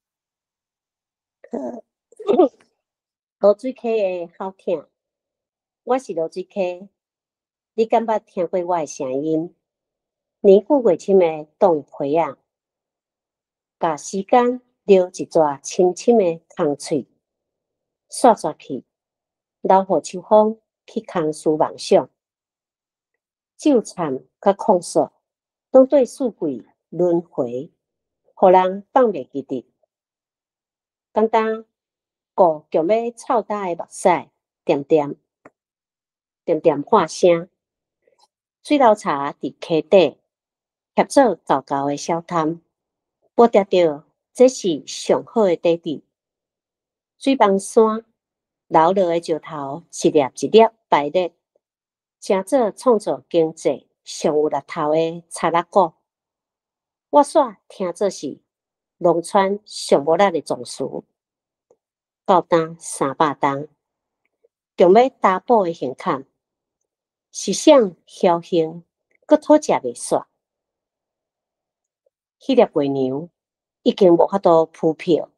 落水溪的好听，我是落水溪。你敢捌听过我的声音？年久月深的冻皮啊，把时间留一撮深深的空喙，刷刷去，留互秋风去空思妄想，纠缠甲控诉，拢对四季轮回，互人放袂记得。简单，顾强要臭干的目屎，点点喊声。水流茶伫溪底，协做厚厚的小摊，无得到这是上好的底底。水房山流落的石头，一粒一粒排列，成做创造经济上有力头的插蜡股。我煞听做是农村上无力的总数，到担300担，强要打补的现坎。是想侥幸，阁讨食袂煞。迄粒月娘已经无法度扑票，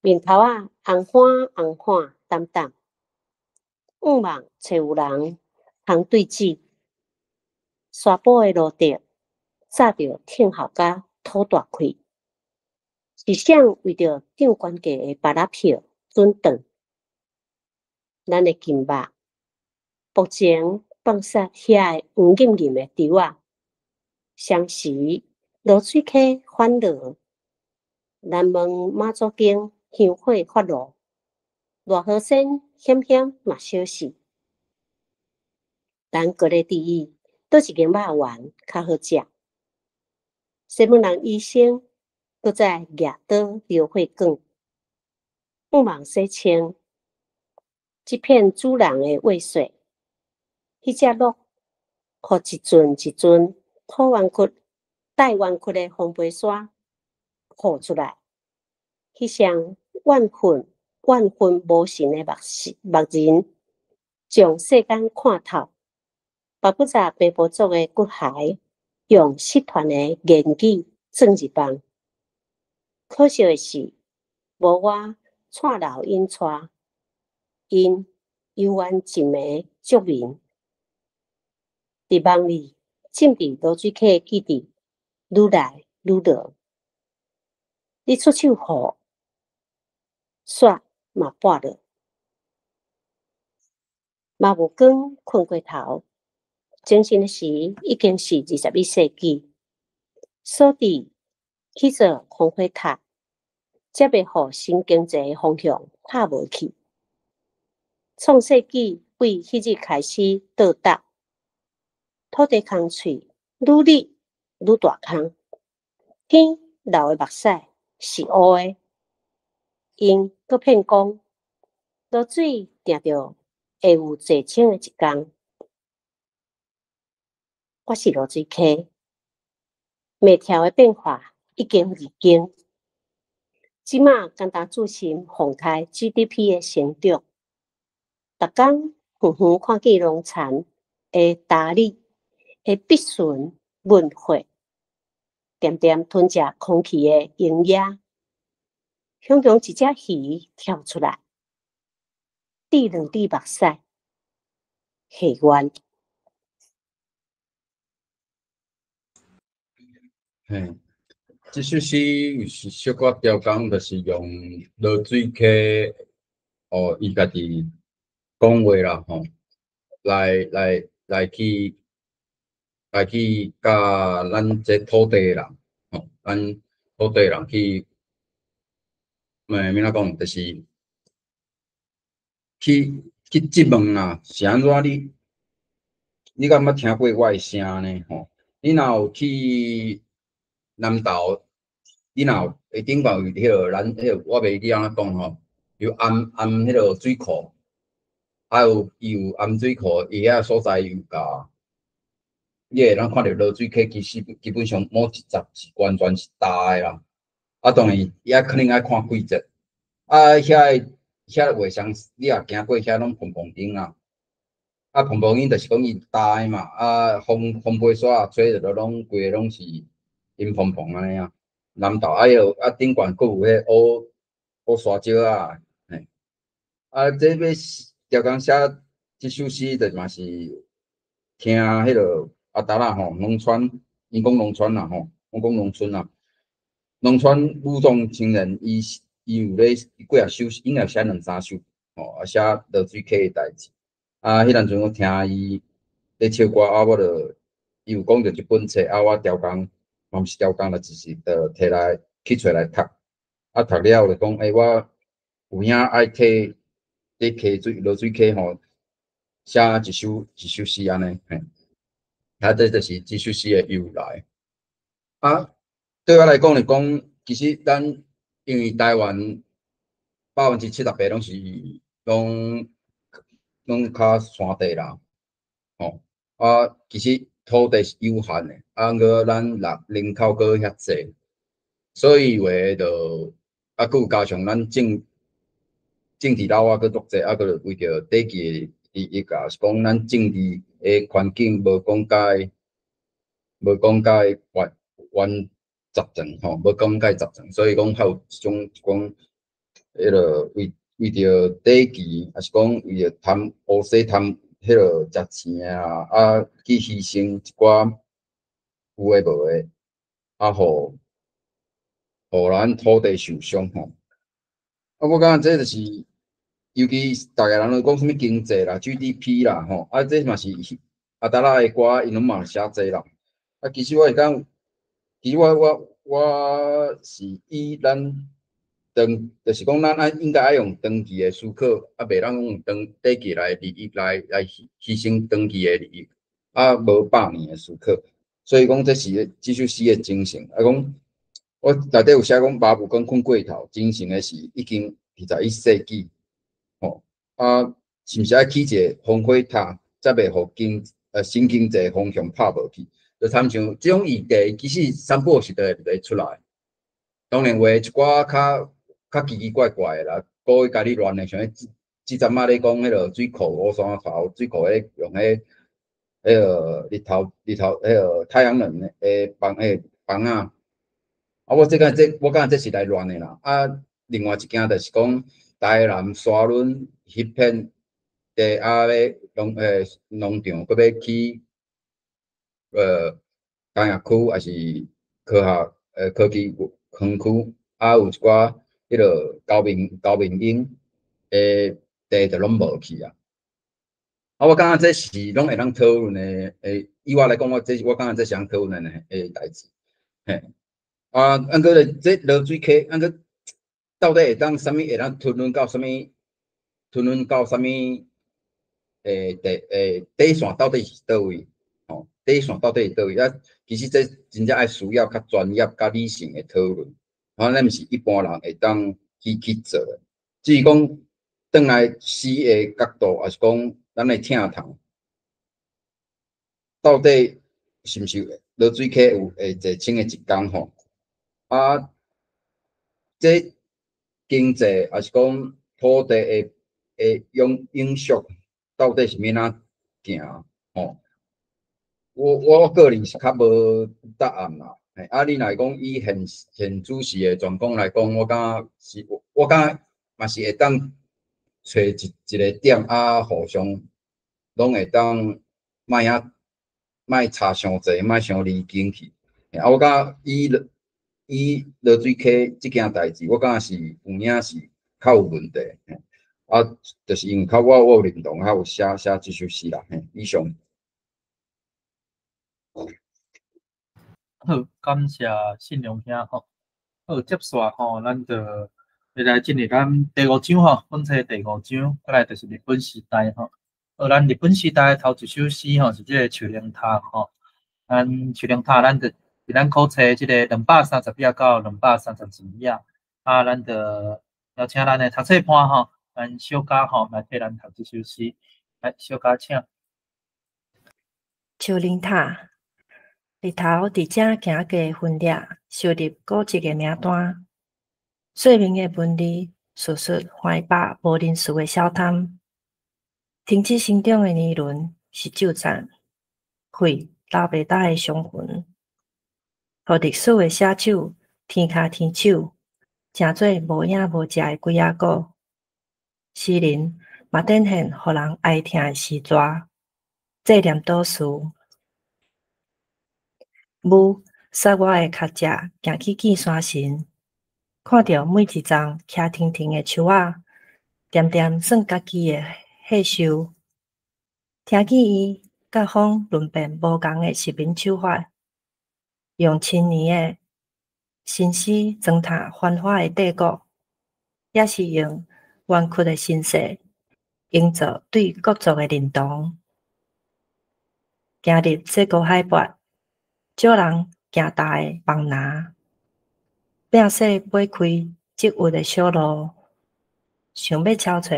面头啊红花淡淡，望望找有人通对峙。沙坡的路途早着挺后甲土大开，是想为着张关价的巴拉票准断。咱的金肉。目前放杀遐黄硬硬的猪仔，相时落水溪欢乐，南门妈祖经香火发露，大河山险险嘛小事。咱各个第一，倒一间肉丸较好食。西门人医生搁在亚刀流血馆，不忙洗清这片主人的胃水。迄只鹿，互一阵一阵吐弯曲、带弯曲的风飞沙吐出来，迄双怨恨无神的目人，将世间看透，把不杂白波族的骨骸用失传的言语装入房。可惜的是，无我串流因带，因幽怨一暝族民。伫梦里，浸伫落水溪记忆愈来愈落。你出手予，煞嘛跋落。嘛无光困过头，精神时已经是21世纪，所以去做风火塔，才袂互新经济方向拍无去。创世纪为迄日开始倒踏，土地空喙愈立愈大空，天流的目屎是乌的，因搁骗讲落水定着会有坐清的一天。我是落水溪，每条的变化已经已经。即马简单注心风台 GDP 的成长，逐工远远看见农残的打理，会必顺文化，点点吞食空气的营养，熊熊一只鱼跳出来，滴两滴目屎，下冤。嘿，这首诗是小可雕工，就是用落水溪哦，伊家己讲话啦吼，来去甲咱这土地人吼，咱土地人去，咩怎讲，就是去质问啊，是安怎你敢捌听过我的声呢？吼，你若有去南投，你若有会顶悬有迄个咱迄个，我袂记安怎讲吼，有暗迄个水库，还有暗水库，伊遐所在有甲，你会当看到落水溪，其实基本上某一集是完全是大诶啦。啊，当然遐肯定爱看季节，啊，遐画像你也行过遐拢蓬蓬顶啊。啊，蓬蓬顶就是讲伊大诶嘛，啊，风飞沙吹着拢规个拢是阴蓬蓬安尼啊。南投啊，啊顶悬佫有迄乌沙石啊，嘿，啊，这要调工写即首诗，就嘛是听迄个阿达啦吼，农村，因讲农村啦吼，我讲农村啦，农村武装青年，伊有咧几啊首，应该写2、3首，吼，啊写落水溪诶代志。啊，迄阵阵我听伊咧唱歌，啊，我就伊有讲着一本册，啊，我调工，嘛毋是调工啦，就是摕来去册来读，啊，读了就讲，我有影爱替咧溪落水溪吼，写一首诗安尼，嘿，啊，这就是这首诗的由来。啊，对我来讲来讲，其实咱因为台湾78%拢是拢较山地啦，吼，啊，其实土地是有限的，啊，搁咱人口搁遐济，所以话就啊，搁有加上咱政治老啊，搁足济，啊，搁为着短期的利益啊，是讲咱政治的环境无讲介完十全吼，无讲介十全，所以讲还有一种迄个为着短期，还是讲为着贪乌西贪迄个食钱啊，去牺牲一寡有诶无诶，啊，互咱土地受伤吼。啊，我感觉这就是，尤其大家人都讲什么经济啦、GDP 啦吼，啊，这嘛是阿达拉诶歌，因拢嘛写济啦。啊，其实我会讲，其实我是以咱就是讲咱应该爱用长期诶思考，啊，袂当用短期来利益来牺牲长期诶利益，啊，无100年诶思考。所以讲这是这首诗诶精神。啊，讲我内底有写讲，爸母讲困过头，精神诶是已经21世纪，吼，啊，是毋是爱起一个烽火塔，才袂互新经济方向拍无去？就参像这种议题，其实三不时都会出来。当然，话一寡较奇奇怪怪的啦，故意家己乱的，像即阵仔咧讲迄个水库乌山头，水库咧用迄太阳能诶房啊。我感觉这是来乱的啦。另外一件就是讲台南沙仑迄片地要农场，搁要起工业区，还是科技园区，有一寡迄落高明英诶地就拢无去啊。我感觉这是拢会当讨论的。以我来讲，我感觉这是通讨论的代志。嘿。过这落水溪，到底会当啥物会当吞论到啥物？底线到底是倒位？底线到底是倒位？其实这真正爱需要较专业、较理性的讨论，咱毋是一般人会当去做的。至于讲转来死的角度，还是讲咱的疼痛，到底是毋是落水溪有会坐清的一天吼？这经济还是讲土地的永续，到底是要哪行？我个人是较无答案啦。你来讲以现主席的状况来讲，我感觉嘛是会当找一个点互相拢会当莫差伤济，莫伤离经去。我感觉以落水溪这件代志，我感觉是有影是较有问题。就是因为我有认同，有写这首诗啦。以上。好，感谢信良兄吼。好，接下吼，咱就来进入咱第5章吼，本册第5章，过来就是日本时代吼。咱日本时代头一首诗吼是这个树灵塔吼。树灵塔，咱考册这个230页到232页。咱就邀请咱的读册班吼，咱小嘉吼来替咱读这首诗。来，小嘉请。树灵塔。日头伫遮行过分裂，收入古籍的名单，细明的文字，叙述怀抱无人事的小摊。停止生长的年轮是旧站，血流袂干的伤痕。互历史的写手天骹天手，成做无影无食的鬼仔骨。诗人嘛展现互人爱听的诗纸，纪念倒事。母杀我的脚趾，行去见山神，看到每一丛徛挺挺的树仔，点点算家己的岁数，听见伊甲风论辩无共的实名手法，用千年的心思糟蹋繁华的帝国，也是用冤屈的身世，营造对国族的认同。今日这个海拔。少人行大的房南，摒说掰开积郁的小路，想要敲找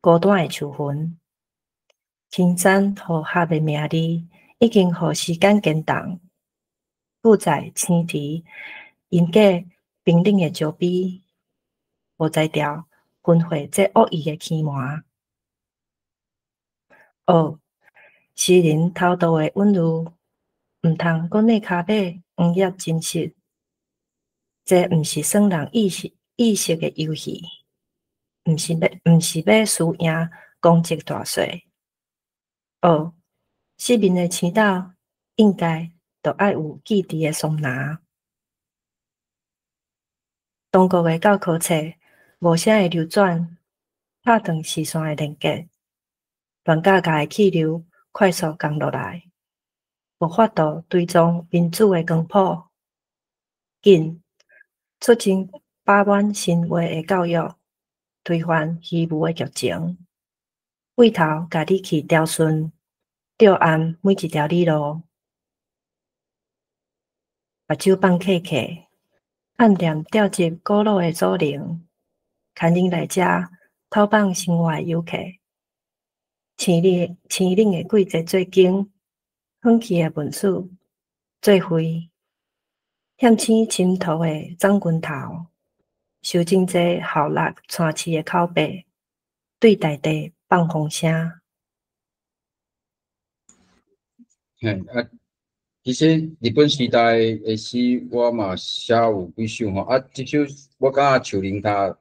孤单的树痕。青山河合的名字已经互时间震动，附在青池因过冰冷的石碑，无在调焚化这恶意的欺瞒。诗人偷渡的韵律。毋通讲你骹尾黄叶真实，这毋是算人意识的游戏，毋是要输赢功绩大小。失眠的青岛应该就爱有记忆的松拿。中国的教科册无啥会流转，拍断时线的连接，乱架架的气流快速降落来。无法度追踪民主的光谱，紧促进饱满生活的教育，推翻虚无的剧情。为头家己去调顺，着按每一条理路，目睭放客客，暗点调集古老的祖灵，牵引来遮偷放生活的游客，青冷的季节做景。远去的文字，做灰，险青深涂的长拳头，受真济豪力传奇的口碑，对大地放风声。其实日本时代的诗我嘛写有几首吼，这首我感觉树林塔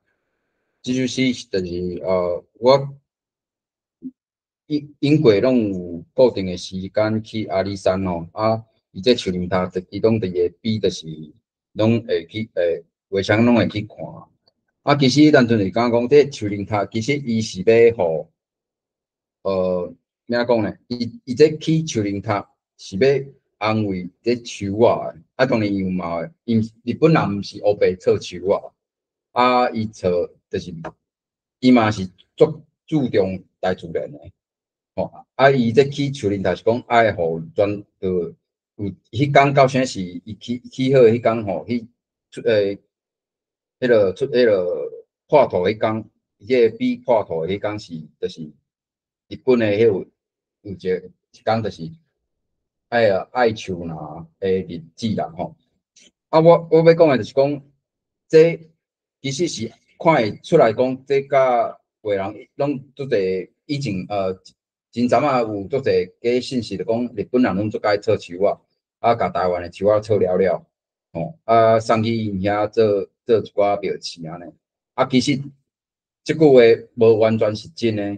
这首诗就是我因过拢有固定的时间去阿里山吼，伊这树林塔伊拢伫个比，就是拢会去画像拢会去看。其实咱阵是讲这树林塔，其实伊是要互怎讲呢？伊这去树林塔是要安慰这树仔的。当然伊有嘛，因日本人毋是乌白撮树仔，伊撮就是伊嘛是足注重大自然的。伊这去树林塔是讲爱互全有迄天到啥是伊起好迄天吼，出破土迄天，迄个比破土迄天是就是日本的迄有一天就是爱树啦的日子啦吼。我要讲的就是讲，这其实是看会出来讲，这甲画人拢足侪以前真早有足侪假信息，就讲日本人拢足爱撮树甲台湾的树撮了了，送去因遐做一寡庙祠安尼。其实即句话无完全是真的，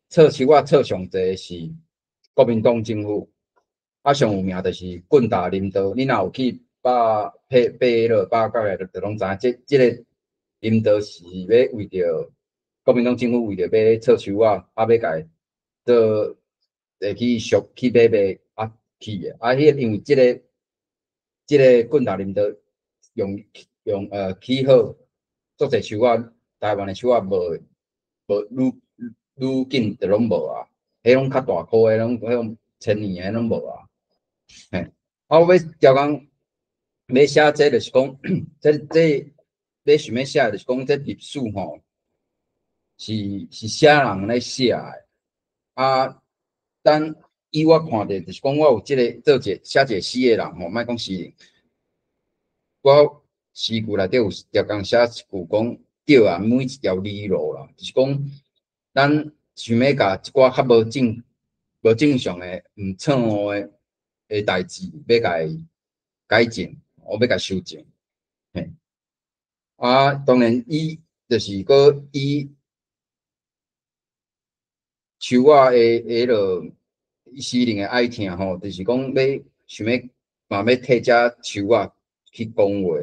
撮树撮上侪是国民党政府，上有名就是棍打林道。你若有去八角的，就拢知影，即个林道是要为着国民党政府为着要撮树要甲伊做去俗去买去的。迄因为即个棍打林道用起好足侪树台湾的树无愈紧就拢无啊。迄拢较大棵的，迄种1000年的拢无啊。我要条讲要写这就是讲，这要想要写就是讲，这历史吼是啥人来写的？但以我看的，就是讲我有这个写一个诗的人吼，莫讲诗人，我诗句内底有条讲写一句讲，对啊，每一条理路啦，就是讲咱想要甲一寡较无正常的、唔错误的代志，要甲伊改正，我要甲修正。当然伊就是个伊树仔的落诗人的爱听吼，就是讲想要嘛要替这树仔去讲话。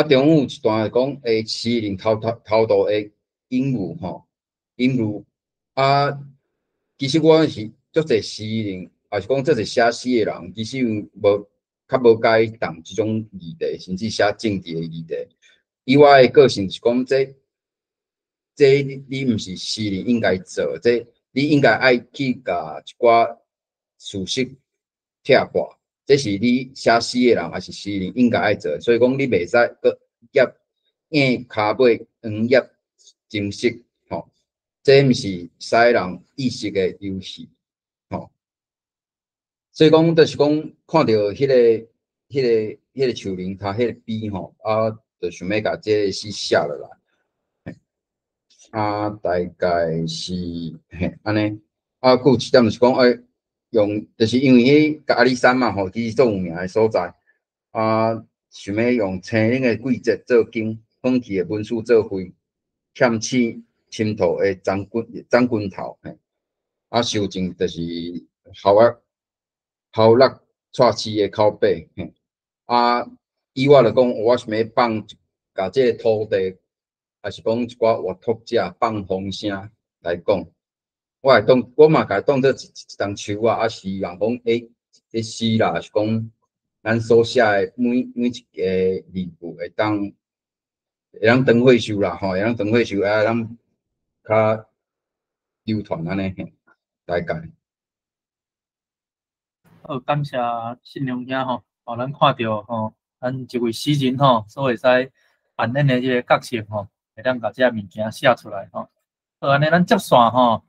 中有一段讲诗人头度的隐喻吼，其实我是足侪诗人，也是讲足侪写诗的人，其实较无解谈即种议题，甚至写政治的议题。以我的个性是讲，这你毋是诗人应该做，这你应该爱去甲一寡事实拆破，这是你写诗的人还是诗人应该爱做。所以讲，你袂使个硬骹尾黄叶金色，这毋是使人意识的游戏，所以讲，就是讲看到迄个树林塔迄个比就想要甲这个诗写落来。大概是安尼。还有一点就是讲，就是因为迄阿里山嘛，其实最有名的所在。想要用青冷的季节做景，风气的文书做灰，欠起深土的长棍头。修正就是校落蔡市的口碑。以我来讲，我想要甲这个土地，还是讲一寡活托者放风声来讲，我嘛甲当做一丛树希望讲，这诗啦，是讲咱所写的每一个字句会当长岁数啦，会当长岁数咱较流传安尼，大概。好，感谢信良兄咱看到咱一位诗人所会使扮演的这个角色会当把这物件写出来好，安尼咱接线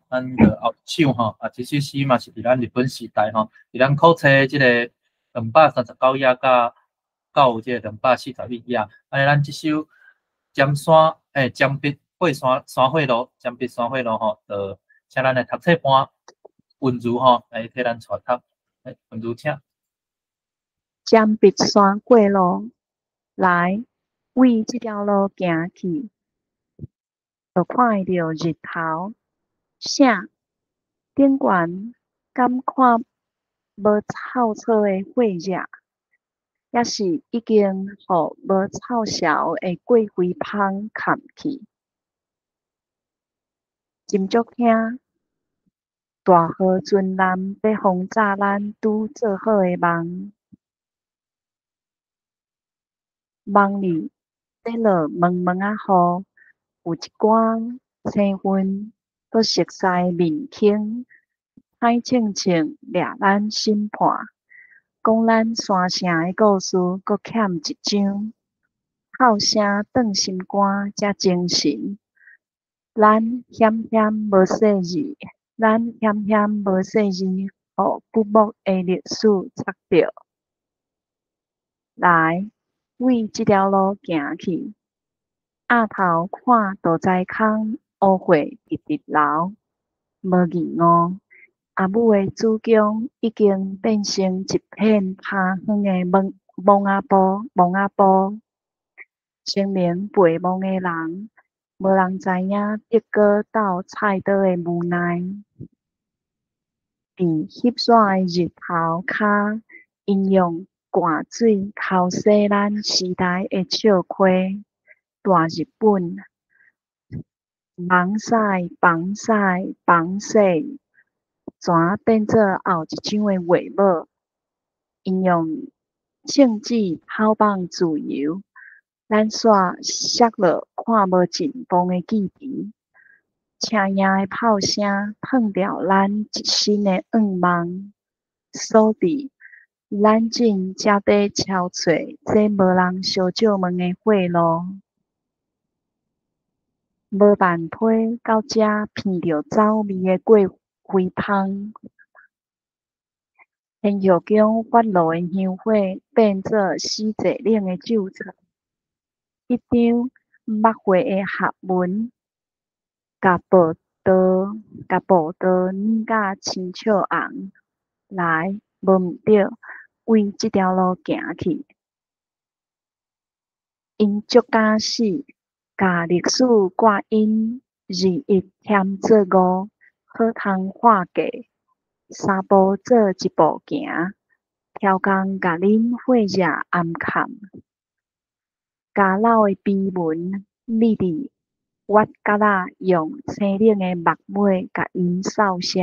咱的后首这首诗嘛是伫咱日本时代伫咱考册这个239页到这个241页，安尼咱这首江笔山火路就请咱的读册班文如来替咱带读。文如请。尖壁山过路，来，为这条路行去，就看会到日头。啥？顶悬敢看无臭草的火热，也是已经互无臭潲的过灰芳盖去。真足听，大河尊南要轰炸咱拄做好的梦。梦里缀落蒙蒙仔雨，有一寡青云搁熟悉面孔，歹清清掠咱心畔，讲咱山城的故事搁欠一章。哭声断心肝才精神，咱险险无细字，咱险险无细字，互不睦的历史插着。来，为这条路行去，额头看大财空，乌火直直流，无疑误。阿母的子宫已经变成一片趴远的蒙仔布。清明陪梦的人，无人知影得过斗菜刀的无奈。伫翕闪的日头骹，因用汗水抠洗咱时代的笑亏。大日本，房洗，全变做后一张的画帽。因用枪支炮棒自由。咱煞摔落看无尽风的记忆，青影的炮声碰掉咱一身的噩梦。所以，咱正伫超找这无人烧照问的火路，无办批到这闻着走味的过灰芳。天后宫发落的香火变做死坐冷的咒册。一张墨绘的合文，甲报道染甲青笑红。来，无毋对，为这条路行去。因足敢死，甲历史挂因2+1添做5，好通化价。三步做一步行，超工甲恁火热暗藏。家老的碑文，秘伫我角仔用青冷的墨尾甲因扫射，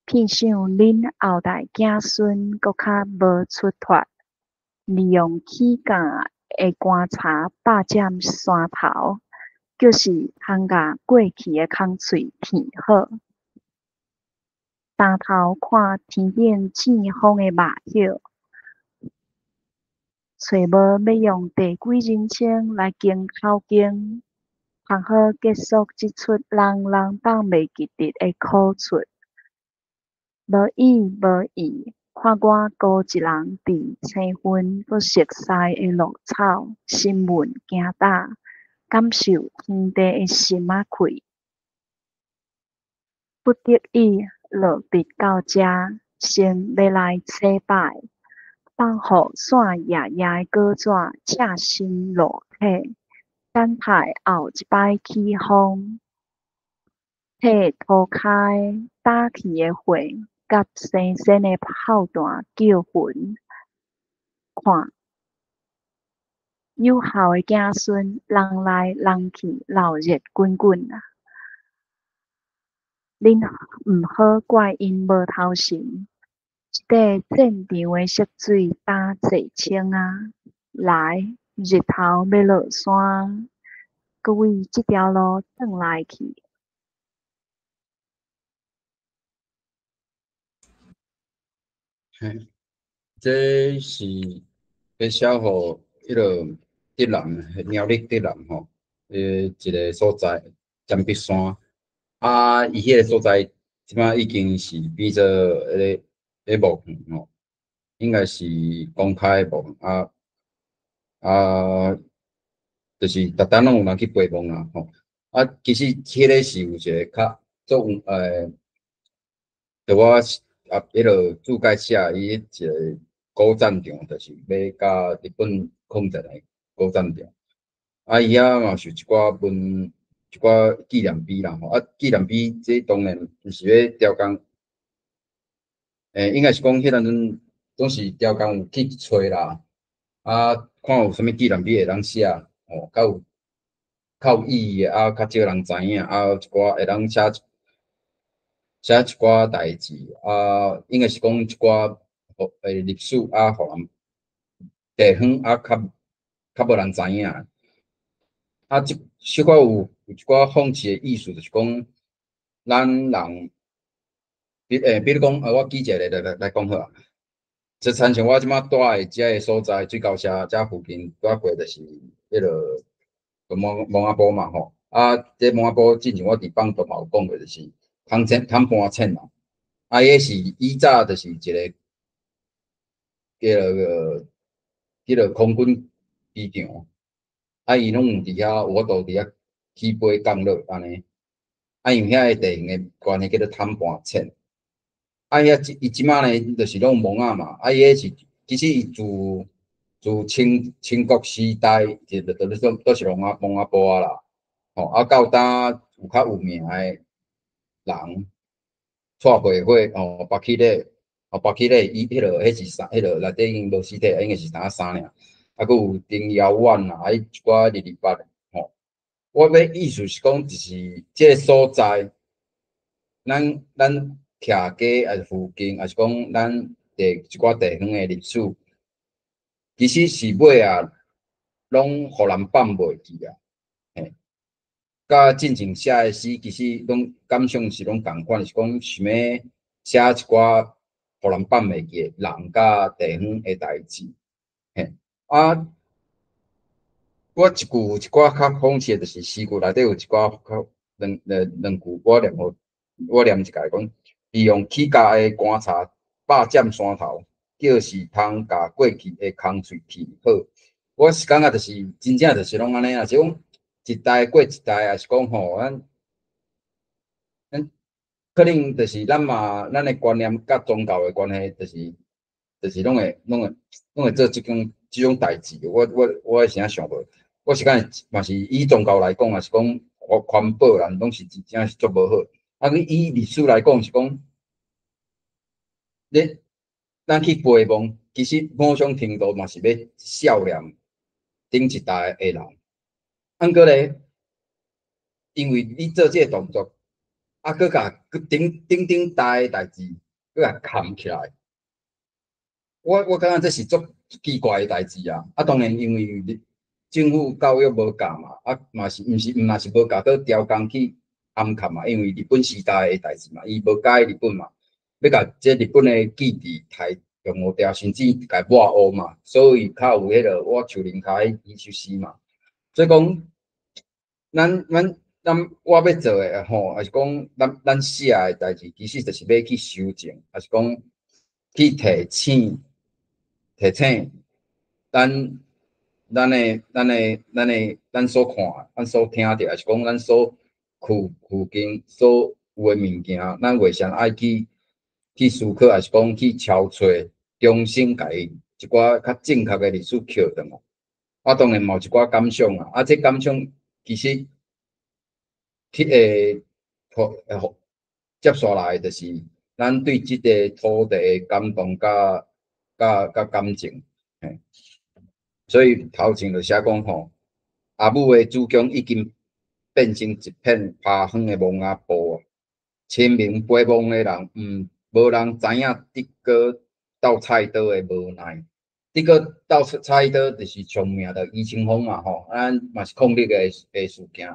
片想恁后代子孙搁较无出脱，利用起架的观察霸占山头，就是通甲过去的空喙填好。抬头看天顶正风的目叶。找无要用第几人称来经口经，刚好结束这出人人放袂记得的苦出。无意，看我孤一人伫青云搁熟悉的绿草，心闷惊打，感受天地的心仔开。不得已落笔到这，先要来礼拜。放互线夜夜的稿纸赤身裸体，等待后一摆起风。替涂骹打去的火，甲生生的炮弹叫魂。看，有孝的子孙人来人去，闹热滚滚啊！恁毋好怪因无头神。一块战场的色水打坐清啊！来，日头要落山，搁为这条路转来去。这是要写互迄落德南苗栗德南吼，一个所在尖壁山。伊迄个所在即摆已经是变做迄个墓园吼，应该是公开墓园就是逐单拢有人去陪墓啦吼。其实迄个是有一个较足就我迄个注解写伊一个古战场，就是要甲日本抗战的古战场。啊，伊遐嘛是一寡一寡纪念碑啦吼。啊，纪念碑这当然毋是要雕工，应该是讲迄阵总是雕工有去找啦。啊，看有啥物纪念碑会当写，哦，较有意义的，啊，较少人知影，啊，一寡会当写一寡代志，啊，应该是讲一寡历史啊，互人地方啊较无人知影。啊，小可有一寡讽刺的意思，就是讲咱人，比如讲，我举一个来讲好啊。就参像我即马住的遮个所在，水沟社遮附近拄过就是迄落蒙阿波嘛吼。啊，这蒙阿波之前我伫放图嘛有讲过，就是汤盘堑嘛。啊，伊是以早就是一个叫做空军机场。啊，伊拢有伫遐，我都伫遐起飞降落安尼。啊，因为遐个地形的关系叫做汤盘堑。啊，遐伊即马呢，就是拢蒙啊嘛。啊，伊迄是其实伊自清国时代，都是蒙阿波啊啦。吼，啊，到呾有较有名的人，蔡培火哦，拔起咧，伊迄落迄是啥？迄落内底已经无尸体，应该是呾衫尔。啊，佫有丁遥远啊，一寡日八吼。我要意思是讲，就是即个所在，咱徛家还是附近，还是讲咱一寡地方的历史，其实是尾啊，拢互人放袂记啊。嘿，甲进前写的诗，其实拢感想是拢共款，是讲想要写一寡互人放袂记的人甲地方的代志。嘿，啊，我一寡较讽刺的，就是诗句内底有一寡两句，我念一下讲。利用起家的观察，霸占山头，就是通甲过去的空喙去好。我是感觉就是真正就是拢安尼啊，是讲一代过一代，也是讲吼，咱可能就是咱的观念甲宗教的关系，就是拢会做即种代志。我是安想无，我是感觉嘛是以宗教来讲，也是讲环保啦，拢是真正是足无好。啊，以历史来讲是讲，咱去陪望，其实某种程度嘛是要孝念顶一代的人。毋过咧，因为你做这个动作，啊，佮甲顶代的代志，佮甲扛起来，我感觉这是足奇怪的代志啊！啊，当然因为政府教育无教嘛，啊嘛是毋是无教，佮调工去暗藏嘛，因为日本时代的代志嘛，伊无介日本嘛，要甲这日本的记忆太用无掉，甚至甲抹黑嘛，所以较有迄个我树林骹伊首诗嘛，所以讲，我要做的吼，还是讲咱写的代志，其实就是要去修正，还是讲去提醒咱所看、咱所听到，还是讲咱所附近所有的物件，咱袂想爱去思考，还是讲去敲揣，重新甲伊一寡较正确的历史扣上来。啊，当然嘛有一寡感想啊，啊，这感想其实接下来就是咱对即个土地的感动甲感情，嘿。所以头前就写讲吼，阿母的主宫已经变成一片趴远的蒙阿波啊，清明陪望的人，无人知影这个斗菜刀的无奈。这个斗菜刀就是上名的余清风嘛吼，咱嘛是抗日的事件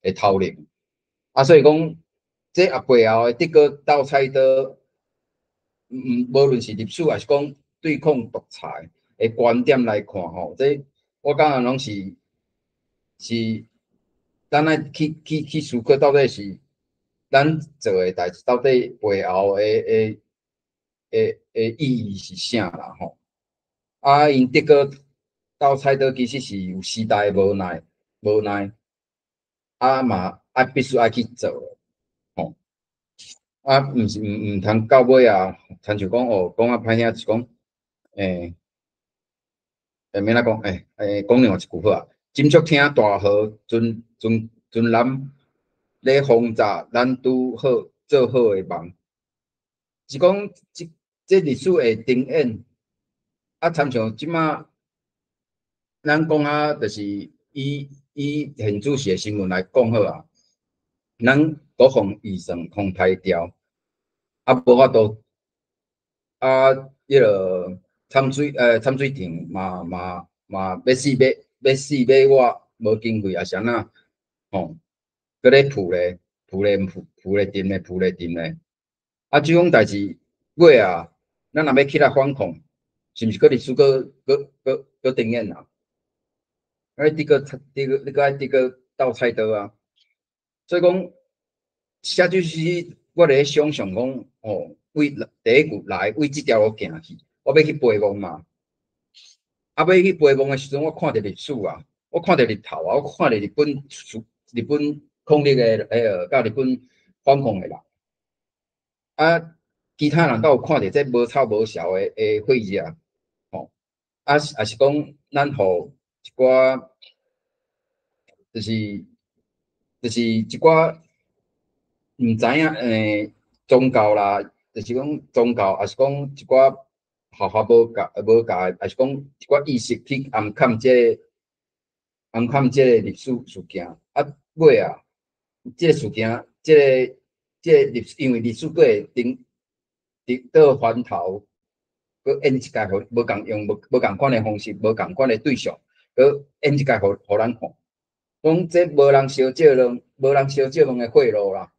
的头领。啊，所以讲这背后的这个斗菜刀，无论是历史还是讲对抗独裁的观点来看吼，这我感觉拢是咱爱去思考，到底是咱做的代志，到底背后的意义是啥啦吼？啊，因这个斗菜刀其实是有时代无奈，啊嘛必须爱去做吼。啊，毋是毋通到尾啊，亲像讲哦，讲啊歹听，就是讲免哪讲讲另外一句好啊。斟酌听大河尊南，咧风乍咱拄好做好诶梦。是讲这历史诶重演，啊，参像即马咱讲啊，就是以现主时诶新闻来讲好啊，咱国防预算空歹调，啊，无法度啊，迄个参水场嘛要死买我无经费，也是安那吼，搁咧铺咧沉咧，啊，即种代志尾啊，咱若要起来反抗，是毋是搁历史搁重演啊？你搁爱倒菜刀啊？所以讲，写就是我咧想象讲，哦，为第一句来为即条路行去，我要去陪梦嘛。啊，要去陪梦的时阵，我看着历史啊，我看着日头啊，我看着日本抗日的甲日本反抗的人，啊，其他人敢有看着这无吵无笑的会议啊？吼，啊，也是讲咱互一寡，就是一寡毋知影宗教啦，就是讲宗教，也是讲一寡学校无教，也是讲一寡意识去暗藏即个历史事件。啊，尾啊，即个事件，即个历史，因为历史会倒翻头，佮演一届，无共用无共款的方式，无共款的对象，佮演一届，互咱看。讲这无人烧借论，无人烧借论的贿赂啦。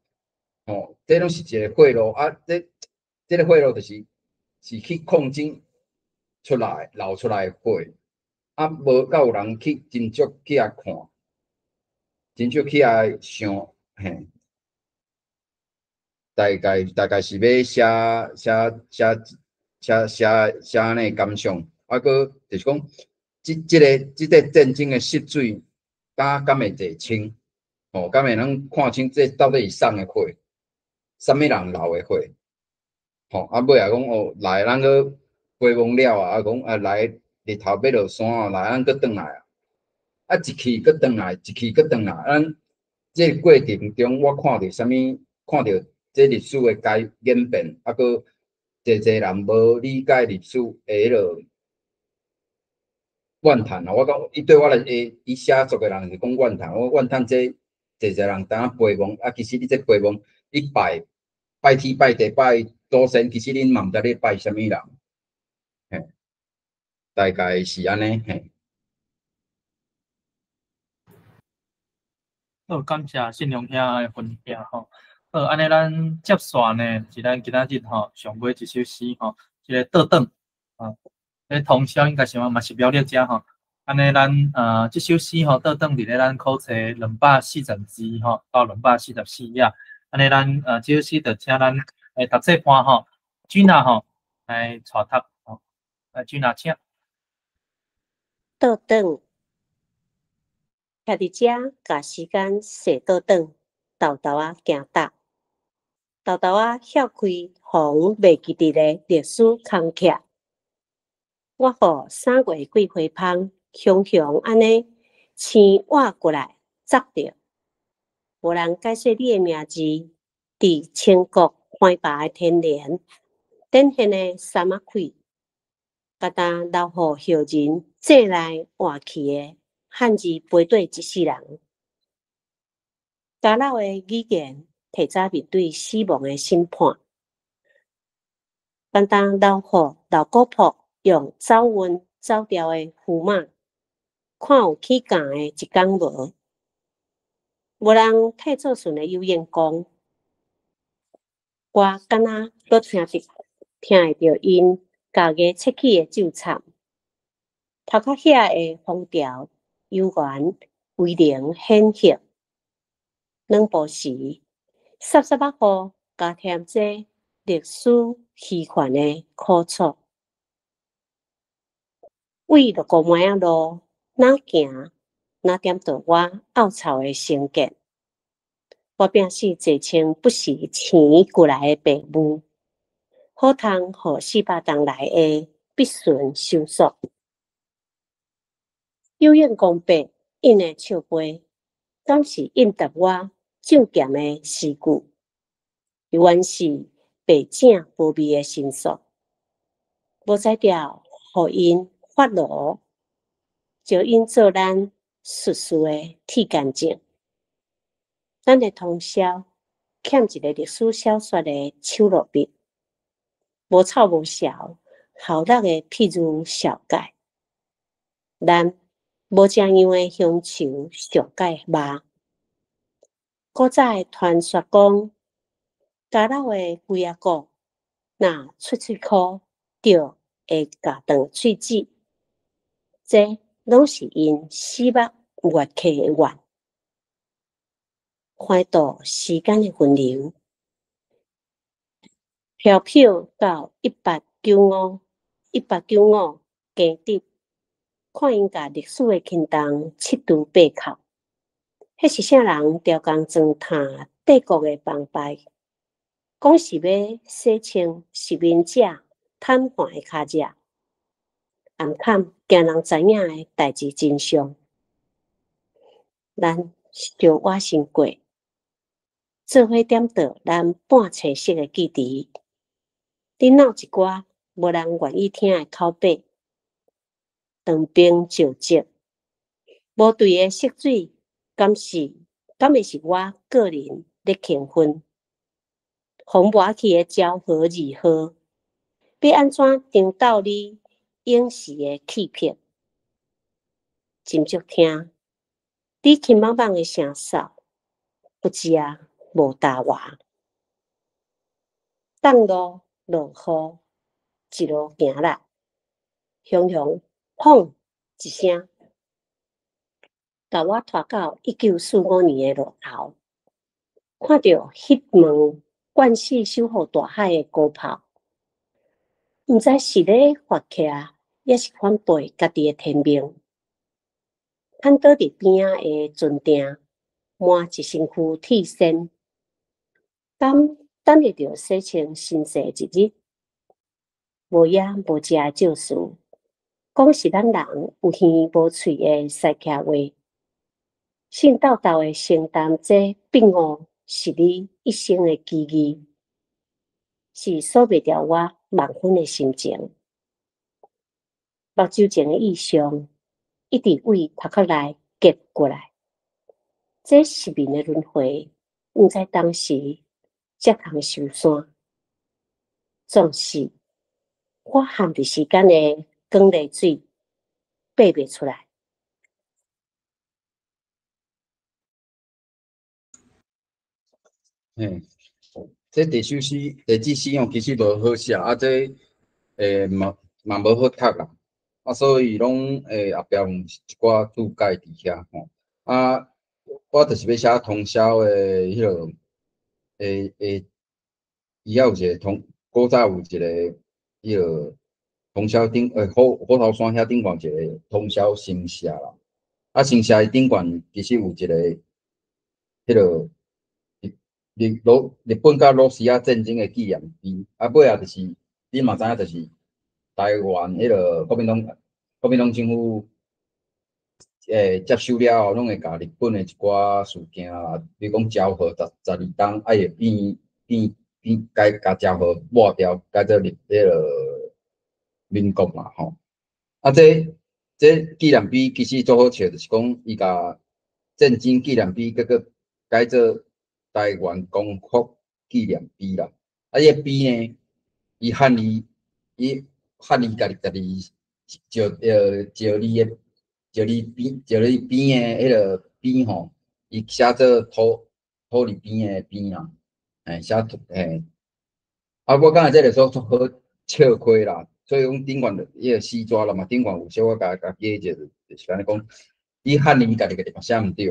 哦，这拢是一个贿赂啊！这个贿赂就是去抗争出来流出来的血，啊，无够有人去真足去遐看，真足去遐想，嘿，大概是要写安尼感想，啊，佮就是讲，即个战争的失水，敢会坐清？哦，敢会能看清这到底是送的血？啥物人流的血？吼，啊尾啊讲哦，来咱个陪梦了啊，讲啊来日头要落山啊，来咱搁转来啊，啊一去搁转来，一去搁转来，咱这过程中我看到啥物？看到这历史的演变，啊搁侪人无理解历史的迄落怨叹啊。我讲伊对我来伊写作的人是讲怨叹，我怨叹这侪人当啊陪梦啊，其实你这陪梦你拜天拜地拜祖先，其实恁嘛毋知咧拜啥物人，嘿，大概是安尼，嘿。好，感谢信良兄的分享吼。好，安尼咱接续呢，是咱今仔日吼上尾一首诗吼，即个倒转啊，迄通宵应该是嘛是表列者吼。安尼咱即首诗吼倒转伫咧咱考册242吼到244页。安尼咱即首诗就请咱读册班吼，Gina吼来带读吼，Gina请。倒转。徛伫遮，甲时间踅倒转，豆豆仔行搭，豆豆仔掀开防袂记伫咧历史空隙。我互3月桂花芳，雄雄安尼青挖过来摘着，无人解说你的名字，伫清国欢拔的天然，典型的三仔开，甲当留互后人坐来换去的。汉字背对一世人，家老的语言提早面对死亡的审判。刚当老虎、老古朴用走运走调的符码，看有起价的一天无？无人替做顺的有眼光，我敢若搁听会着因家己切起的咒惨，头壳遐的风调。悠远威灵显赫，两部时霎霎仔雨加添这历史虚幻的苦楚。为着5迈仔路，哪行哪点着我凹槽的成见。我平时坐穿不时钱过来的白雾，好通互400栋内的必顺收束。有眼光白，印的笑杯，敢是应答我正剑的诗句，永远是白净无味的申诉。无才调，互因发怒，就因做咱术士的铁干净。咱的通宵欠一个历史小说的手落笔，无草无潲，效力的譬如小盖。咱无这样的乡愁上盖肉。古早传说讲，家老的龟仔骨，若出苦，就会夹断喙齿。这拢是因死目越刻的怨。怀度时间的分流，飘飘到1895加直，看因甲历史的轻重七除八扣。迄是啥人调工装探帝国的帮派，讲是要洗清实名者瘫痪的骹只，暗砍惊人知影的代志真相。咱小我先过，做伙点到咱半册式的记忆，你闹一寡无人愿意听的口碑，长兵就职，无对的色水，敢会是我个人咧庆分？风磨去的昭和二号，要安怎颠倒你应时的气魄？真足听，你轻茫茫的声哨，不知无大话。当路落雨，一路行来，雄雄砰一声，把我拖到1945年的路头，看到迄门惯势守护大海的高炮，毋知是咧发客，也是反背家己的天命。瘫倒伫边仔的船艇，满一身躯铁线，敢等会着洗清神世一日？无影无食的旧事，讲是咱人有耳无喙的塞客话。信道道的承担这并误，是你一生的记忆，是锁袂牢我万分的心情。目睭前的意象，一直为头壳内结过来。这10年的轮回，毋知当时才通收山。总是我含伫时间的光泪水，爬袂出来。这第首诗、第几诗其实无好写，这嘛无好读啦，所以拢后壁有一寡注解伫遐吼。我就是要写通宵的迄落，伊有一个古早有一个迄落通宵顶虎头山遐顶悬一个通宵神社啦，神社伊顶悬其实有一个迄落。日本甲罗斯亚战争的纪念碑，尾就是你嘛知影，就是台湾迄落国民党政府接收了后，拢会甲日本的一寡事件啦，比如讲昭和12冬，会变甲昭和抹掉，改做迄落民国嘛吼。这纪念碑其实做好笑，就是讲伊甲战争纪念碑改做台湾光复纪念碑啦，伊个碑呢，伊汉字家己石字边的迄个边吼，伊写做土里边的边啊，写我感觉这个做好笑亏啦，所以讲顶悬迄个诗纸啦嘛，顶悬有小我甲记者就是安尼讲，伊汉字家己嘛写毋对。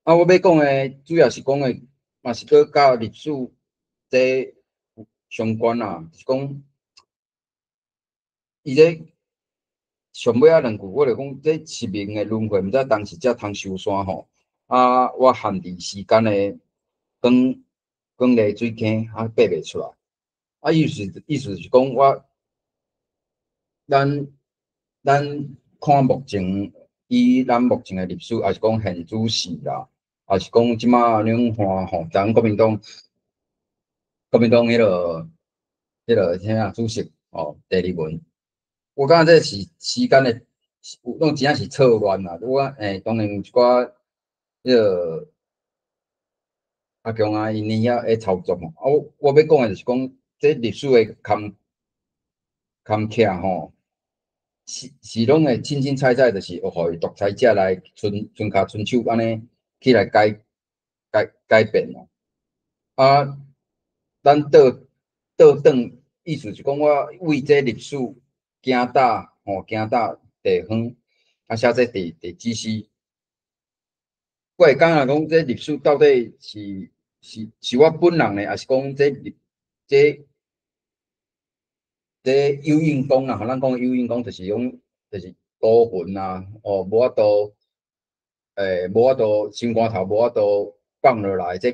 我要讲的主要是讲的。嘛是搁甲历史这相关啦，是讲伊这上尾两句，我就讲这10年的轮回，毋知当时才通收山吼。我限伫时间的光丽水坑还爬袂出来。啊，意思是讲咱看目前以咱目前的历史，还是讲现主事啦，还是讲即马恁看吼，咱国民党迄个啥啊主席哦，第二文，我感觉这是时间的，拢真正是错乱啦。当然一寡迄个阿强啊，因遐会操作吼。我要讲的就是讲，这历史的坎坷吼，是拢会清清彩彩，就是互伊独裁者来伸手安尼起来改变咯。啊，咱倒转，意思是讲，我为这历史行大地远，啊，写这地址诗。我会感觉讲，这历史到底是我本人的，还是讲这有因公啦？咱讲有因公，就是讲就是孤魂啊，无法度，无法度心肝头无法度放落来，这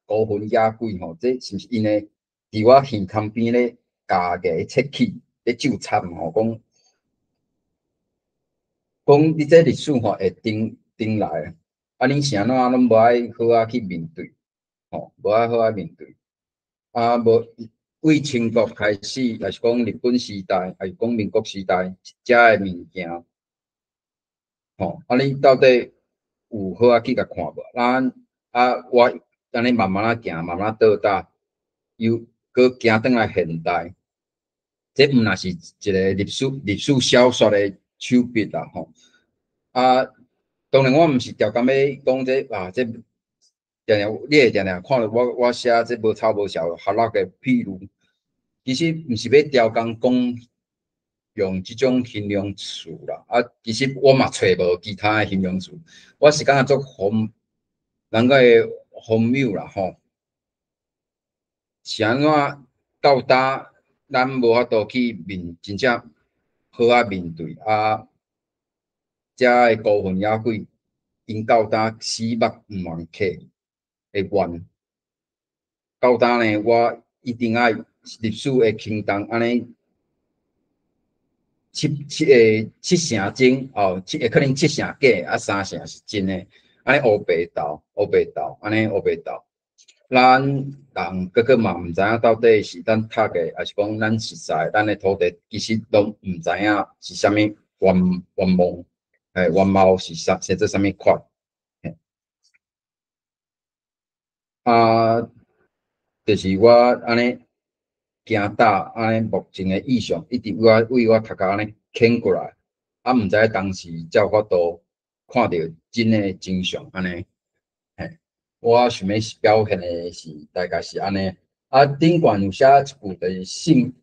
孤魂野鬼吼，这是毋是因的？伫我耳坎边咧，家己切气咧咒惨吼，讲你这历史吼会顶来，啊，你是安怎拢无爱好啊去面对，吼，无爱好啊面对，啊，无为清国开始，还是讲日本时代，还是讲民国时代，遮个物件，吼，啊，你到底有好啊去甲看无？咱我安尼慢慢啊行，慢慢倒搭，又搁行转来现代。这毋若是一个历史小说的手笔啦，吼。啊，当然我毋是调工要讲这这你会常常看到我写这无抄无效学落的譬如，其实毋是要调工讲用即种形容词啦。啊，其实我嘛找无其他的形容词，我是感觉做人个荒谬啦，吼。是安怎到达？咱无法度去真正好啊面对啊，遮个孤魂野鬼，因到呾死目毋愿客会怨，到呾呢？我一定爱历史的轻重安尼七成真哦，会可能七成假，啊三成是真的，安尼黑白斗，安尼黑白斗。咱人个嘛毋知影到底是咱读的，还是讲咱实在咱的土地，其实拢毋知影是啥物原貌，原貌是做啥物款。啊，就是我安尼行大安尼目前的意向，一直为我头壳安尼牵过来，啊，毋知当时才有法度看到真的真相安尼。我想要表现的是大概是安尼，啊，顶悬有写一句就是信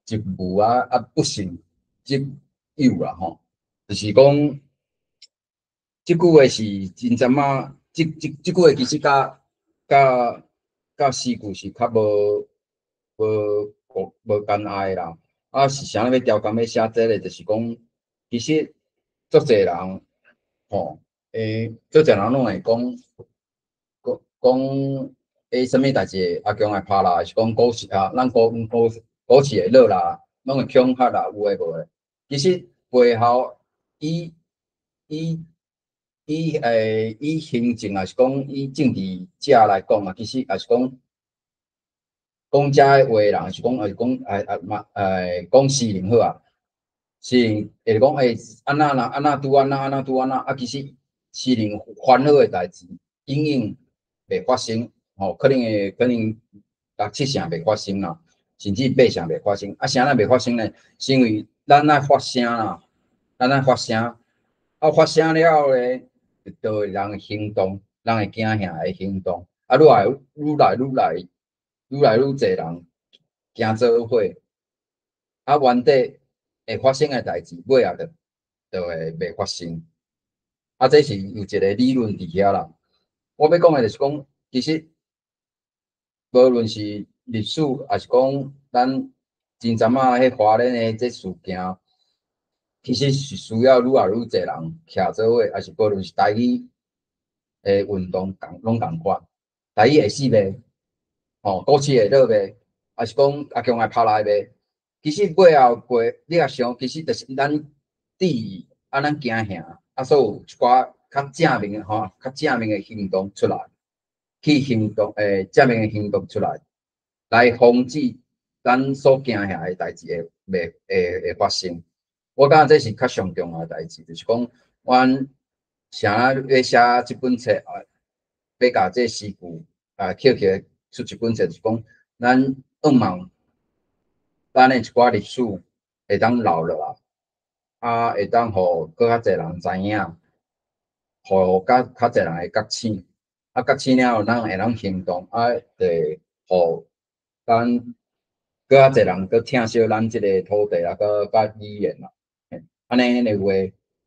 一无啊，不信即有啦吼，就是讲即句话是真阵仔，即句话其实甲四句是较无干爱啦，啊是啥要调工要写这个，就是讲其实足侪人吼，足侪人拢会讲。什么代志阿强会拍啦，是讲股市啊，咱股市会落啦，拢会恐吓啦，有诶无诶。其实背后以行政还是讲以政治者来讲啊，其实也是讲遮诶话人，还是讲事情好啊，事情会讲安那啦，安那拄安那啊，其实事情烦恼诶代志，永远袂发生，可能六七成袂发生啦，甚至八成袂发生。啊，啥咱袂发生呢？是因为咱爱发声啦，发声了后咧，就会人行动，人会惊吓会行动。啊，愈来愈侪人惊做伙，啊，原底会发生诶代志，尾仔就会袂发生。啊，这是有一个理论伫遐啦。我要讲诶就是讲，其实无论是历史，还是讲咱真阵仔迄华人诶这事件，其实是需要愈来愈侪人徛做伙，还是无论是台语诶运动拢共款。台语会死卖，吼，股市会落卖，还是讲阿强来拍来卖？其实尾后过，你若想，其实就是咱注意啊，咱行遐啊，所有一寡较正面吼，较正面的行动出来，去行动正面的行动出来，来防止咱所惊遐的代志会发生。我感觉这是较上重要的代志，就是讲，阮啥要写这本册啊，要甲这事故啊捡起来出一本册，就是讲，咱望咱的一寡历史会当留落来，啊，会当互搁较侪人知影，互较侪人会觉醒，啊，觉醒了后，咱会当行动，啊，会互咱搁较侪人搁疼惜咱即个土地啊，甲语言啦，安尼的话，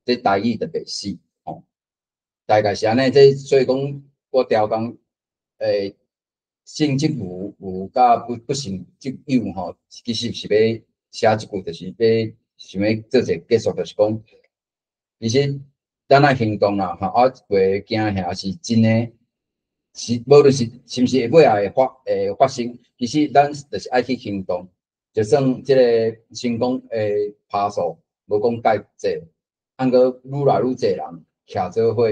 这台语就袂死，吼，大概是安尼。这所以讲，我调讲，性质有甲不性质有吼，其实是要写一句，就是要想要做一个结束，就是讲，其实咱爱行动啦，吼，啊，袂惊遐是真诶，是无论是毋是尾后会发生，其实咱就是爱去行动，就算即个成功诶趴数无讲介济，按个愈来愈济人徛做伙，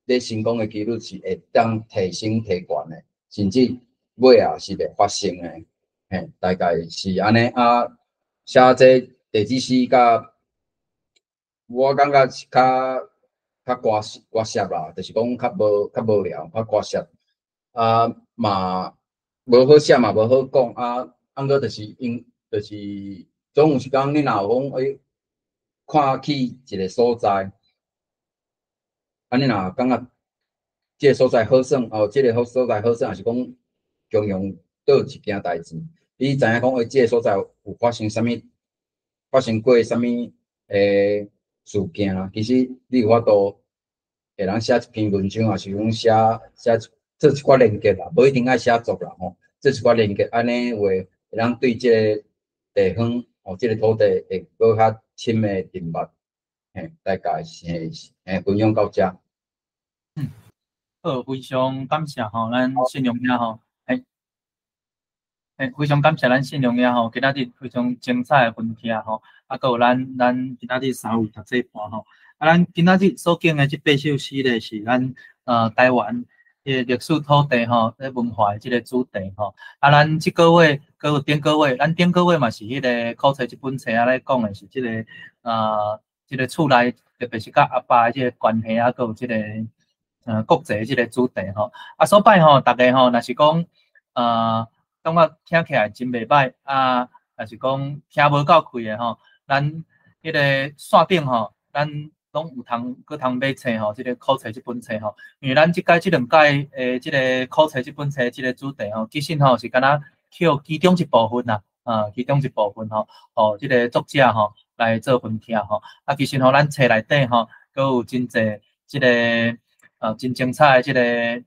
你成功诶几率是会当提升提悬诶，甚至尾后是袂发生诶，嘿，大概是安尼啊。写这地址诗甲，我感觉是较歌舌啦，就是讲较无聊，较歌舌啊嘛无好写嘛无好讲啊，按个就是总有时间你若有讲看去一个所在，啊你若感觉即个所在好耍哦，即个所在好耍，还是讲中央倒一件代志，你知影讲即个所在有发生过啥物事件啊？其实你有法度会当写一篇文章，还是讲写做一寡连结啦，无一定爱写作啦吼，做一寡连结，安尼话会当对即个地方哦，即个土地会搁较深的认捌。嘿，大概是分享到遮。好，非常感谢吼，咱信用兄吼，非常感谢咱信用兄吼，今仔日非常精彩的分享吼，啊，搁有咱今仔日三位读册盘吼，啊，咱今仔日所讲的这8首诗咧，是咱台湾的历史土地吼，咧文化的这个主题吼，啊，咱这个月搁有顶个月，咱顶个月嘛是迄个考册这本册啊，咧讲的是这个这个厝内，特别是甲阿爸的这个关系啊，搁有这个国际这个主题吼，啊，所摆吼，大家吼，若是讲感觉听起来真袂歹啊，也是讲听无够开的吼，咱迄个线顶吼，咱拢有通买册吼，这个考册这本册吼，因为咱即两届这个考册这本册这个主题吼，其实吼是敢若扣其中一部分啦，其中一部分吼，哦，这个作者吼来做分享吼，啊，其实吼咱册内底吼，阁有真侪这个真精彩的这个。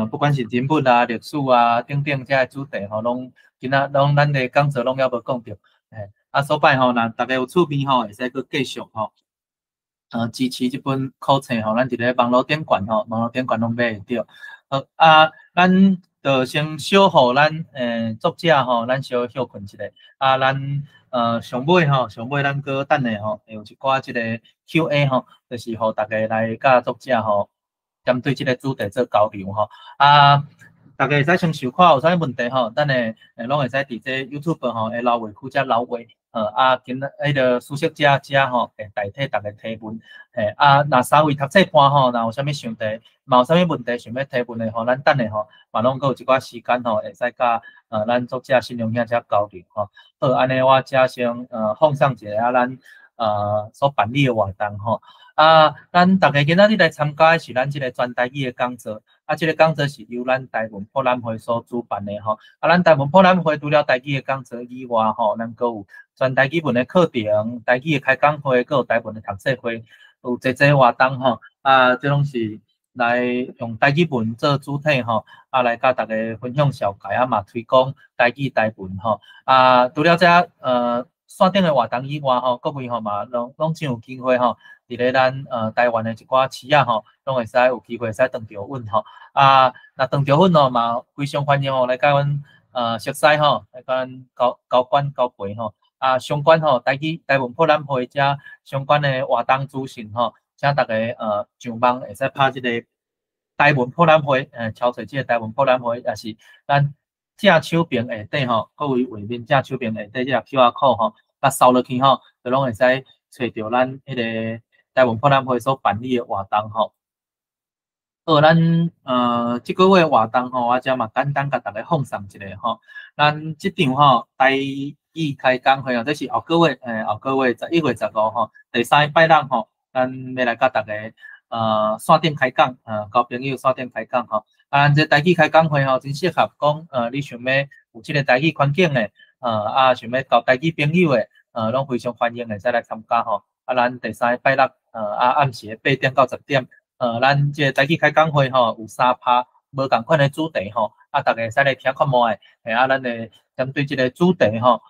不管是人物啊、历史啊等等这主题吼，拢咱的讲座拢还无讲到，啊，所摆吼，若大家有趣味吼，会使去继续吼，支持这本课册吼，咱伫咧网络顶管吼，网络顶管拢买会到。啊，咱就先小互咱作者吼，咱小休困一下。啊，咱上尾咱搁等下吼，有一寡即个 Q&A 吼，就是互大家来甲作者吼。针对这个主题做交流吼，啊，大家会使先收看，有啥问题吼，咱诶拢会使伫这 YouTube 吼诶留言区遮留言，啊，今迄个书写者吼会代替大家提问，啊，若三位读册盘吼，若有啥物想题，嘛有啥物问题想要提问诶吼，咱等下吼，嘛拢有一寡时间吼，会使甲咱作者信用兄遮交流吼。好，安尼我遮先放上一个啊，咱所办理诶活动吼。啊，咱大家今仔日来参加的是咱这个全台语的讲座，啊，这个讲座是由咱台文博览会所主办的吼。啊，咱台文博览会除了台语的讲座以外吼，咱阁有全台语文的课程、台语的开讲会，阁有台文的读册会，有侪活动吼。啊，这拢是来用台语文做主体吼，啊，来甲大家分享小解啊嘛，推广台语台文吼。啊，除了这线顶的活动以外吼，各位吼嘛，拢真有机会吼，伫咧咱台湾的一寡市啊吼，拢会使有机会使当着阮吼。那当着阮吼嘛，非常欢迎吼来甲阮熟悉吼，来甲阮交管交陪吼。相关吼台湾博览会遮相关的活动资讯吼，请大家上网会使拍即个台湾博览会，敲找即个台湾博览会，也是咱正手边下底吼，各位画面正手边下底即个 QR code 吼，扫落去吼，就拢会使找到咱迄个台湾博览会所办理的活动吼。好，咱即个月活动吼，我遮嘛简单甲大家放送一下吼。咱即场吼台语开讲会哦，这是后个月后个月11月15吼，第3拜六吼，咱要来甲大家线顶开讲交朋友线顶开讲吼。咱这台语开讲会吼，真适合讲你想要有即个台语环境的想要交台语朋友的拢非常欢迎会使来参加吼。咱第3拜六暗时8点到10点。咱这台语开讲会吼有3趴无共款的主题吼，大家使来听看卖的，咱会针对这个主题吼，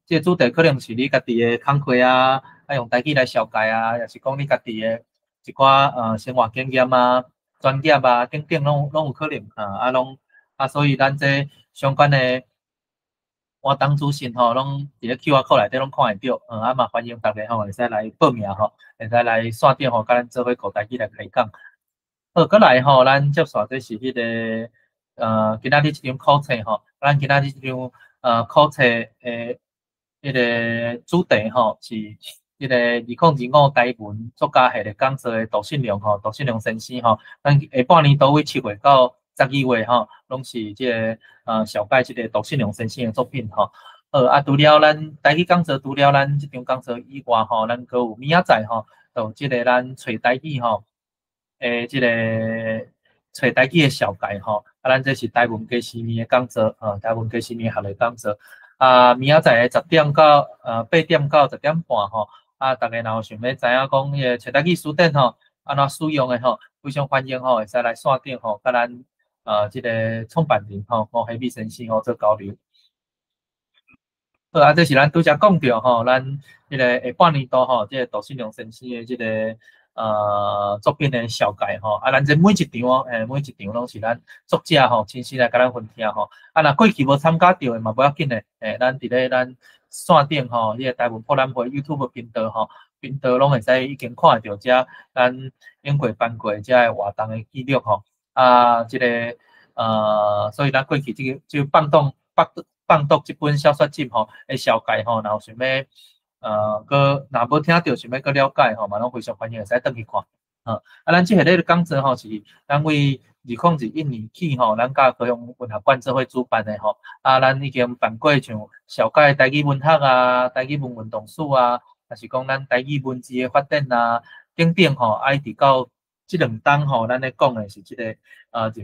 这个主题可能是你家己的工课用台语来消解也是讲你家己的一寡生活经验专业等等拢有可能所以咱这相关的活动资讯吼，拢伫咧 QR code 内底拢看会到，嘛欢迎大家吼会使来报名吼，会使来线顶吼，甲咱做伙讲台语来开讲。好，过来吼，咱接续这是迄个今仔日这场考测吼，咱今仔日这场考测诶迄个主题吼是迄个2025台文作家系列讲座的杜信良吼，杜信良先生吼，咱下半年都会7月到12月吼，拢是即个小解即个杜信良先生的作品吼。除了咱台语讲座，除了咱即场讲座以外吼，咱阁有明仔载吼，就即个咱找台语吼，即个找台语的小解吼，咱这是台文加西面的讲座，台文加西面学的讲座。明仔载10点到8点到10点半吼，大家若想要知影讲迄个找台语书店吼，安怎使用的吼，非常欢迎吼，会使来线顶吼，甲咱即个创办人吼吴海美先生吼做交流。好，这是咱拄则讲到吼，咱迄个下半年度吼，即个杜信良先生的即个作品的小解吼，咱这每一场每一场拢是咱作者吼亲自来甲咱分享吼。若过去无参加到的嘛不要紧的，咱伫咧咱线顶吼，迄个台湾博览会 YouTube 频道吼，频道拢会使已经看到遮咱演过办过遮个活动的记录吼。即个所以咱过去就放毒这本小说集吼的小解吼，然后想要若无听到想要搁了解吼，嘛拢非常欢迎会使转去看。咱即系咧讲座吼是咱为2021年起吼，咱甲高雄文学馆做伙主办的吼。咱已经办过像小解台语文学台语文运动史还是讲咱台语文字的发展等等吼，直到即2档吼，咱咧讲的是即个人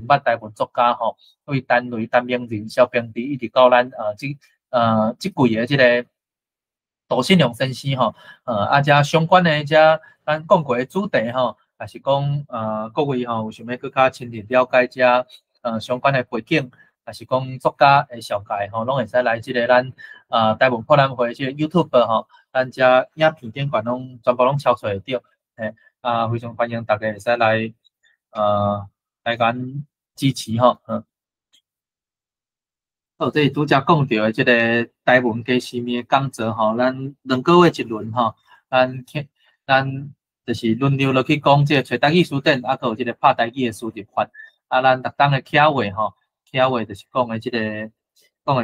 物台文作家吼，为单位单名人小编辑，一直到咱即季的即个杜信良先生吼，遮相关的遮咱讲过的主题吼，也是讲各位吼有想要更加深入了解遮相关的背景，也是讲作家的小解吼，拢会使来即个咱台湾博览会即个 YouTube 吼，咱遮影片顶管拢全部拢敲出来着，非常欢迎大家会使来来咱支持吼。好，这是拄则讲到的即个台文加西面讲座吼，咱2个月一轮吼，咱就是轮流落去讲即个找台语书店，还有即个拍台语的书入法。咱逐档的客话吼，客话就是讲的即个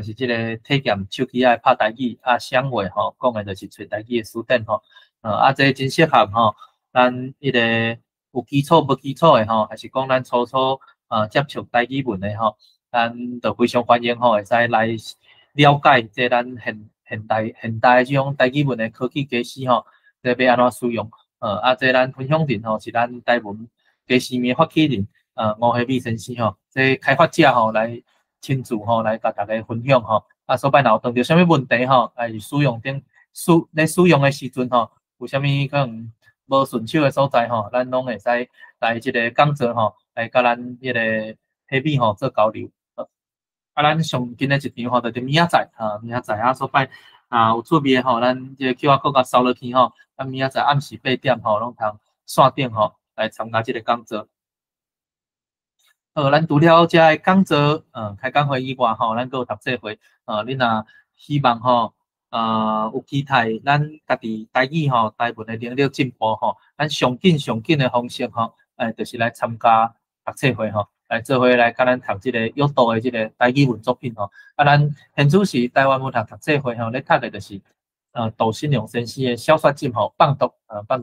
是即个体验手机拍台语，声话吼讲的就是找台语的书店吼。这真适合吼，咱迄个有基础无基础的吼，还是讲咱初接触台语文的吼。咱就非常欢迎吼，会使来了解即咱现代即种台语文的科技假使吼，即要安怎使用？即咱分享人吼是咱台文假使面发起人吴海美先生吼，即开发者吼来亲自吼来甲大家分享吼。所摆若有碰到啥物问题吼，使用咧使用的时阵吼，有啥物可能无顺手的所在吼，咱拢会使来即个讲座吼，来甲咱迄个海美吼做交流。咱上近的一场吼，就是明仔载明仔载所摆有趣味吼，咱这个 QR code 甲扫落去吼，咱明仔载暗时8点吼，拢通线顶吼来参加这个讲座。咱除了这个讲座，开讲会以外吼，咱阁有读册会，你若希望吼，有期待咱家己台语吼、台文的能力进步吼，咱上紧的方式吼，就是来参加读册会吼，来做伙来甲咱读这个有道的这个台语文作品吼。咱现主是台湾文学读册会吼，咧读的就是杜新良先生的小说集吼，放毒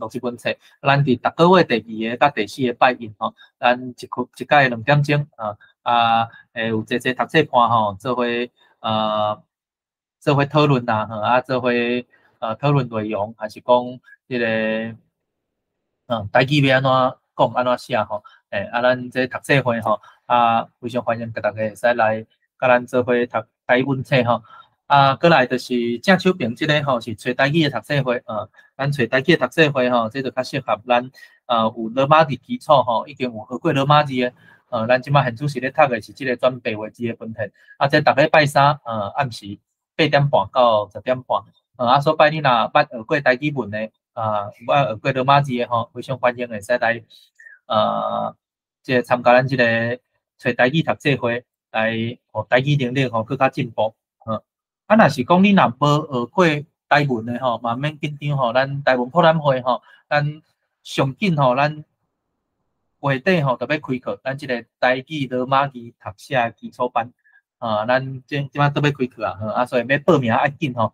这本册，咱伫逐个月第2个甲第4个拜一吼，咱一届2点钟有坐读册盘吼，做伙讨论啦，做伙讨论内容，还是讲这个台语要安怎讲安怎写吼，咱这读册会吼，非常欢迎大家会使来甲咱做伙读台文册吼。过来就是正手边这个吼是找台语的读册会，咱找台语的读册会吼，这就较适合咱有罗马字基础吼，已经有学过罗马字的，咱即马现主是咧读的是这个转白话字的本体，这逐礼拜三暗时8点半到10点半，所以你若捌学过台语文的，捌学过罗马字的吼，非常欢迎会使来即个参加咱这个找台语读册会，来互台语能力吼更加进步。若是讲你若无学过台文的吼，嘛免紧张吼，咱台文博览会吼，咱上紧吼，咱月底吼就要开课，咱即个台语罗马字读写基础班，咱即摆都要开课所以要报名爱紧吼，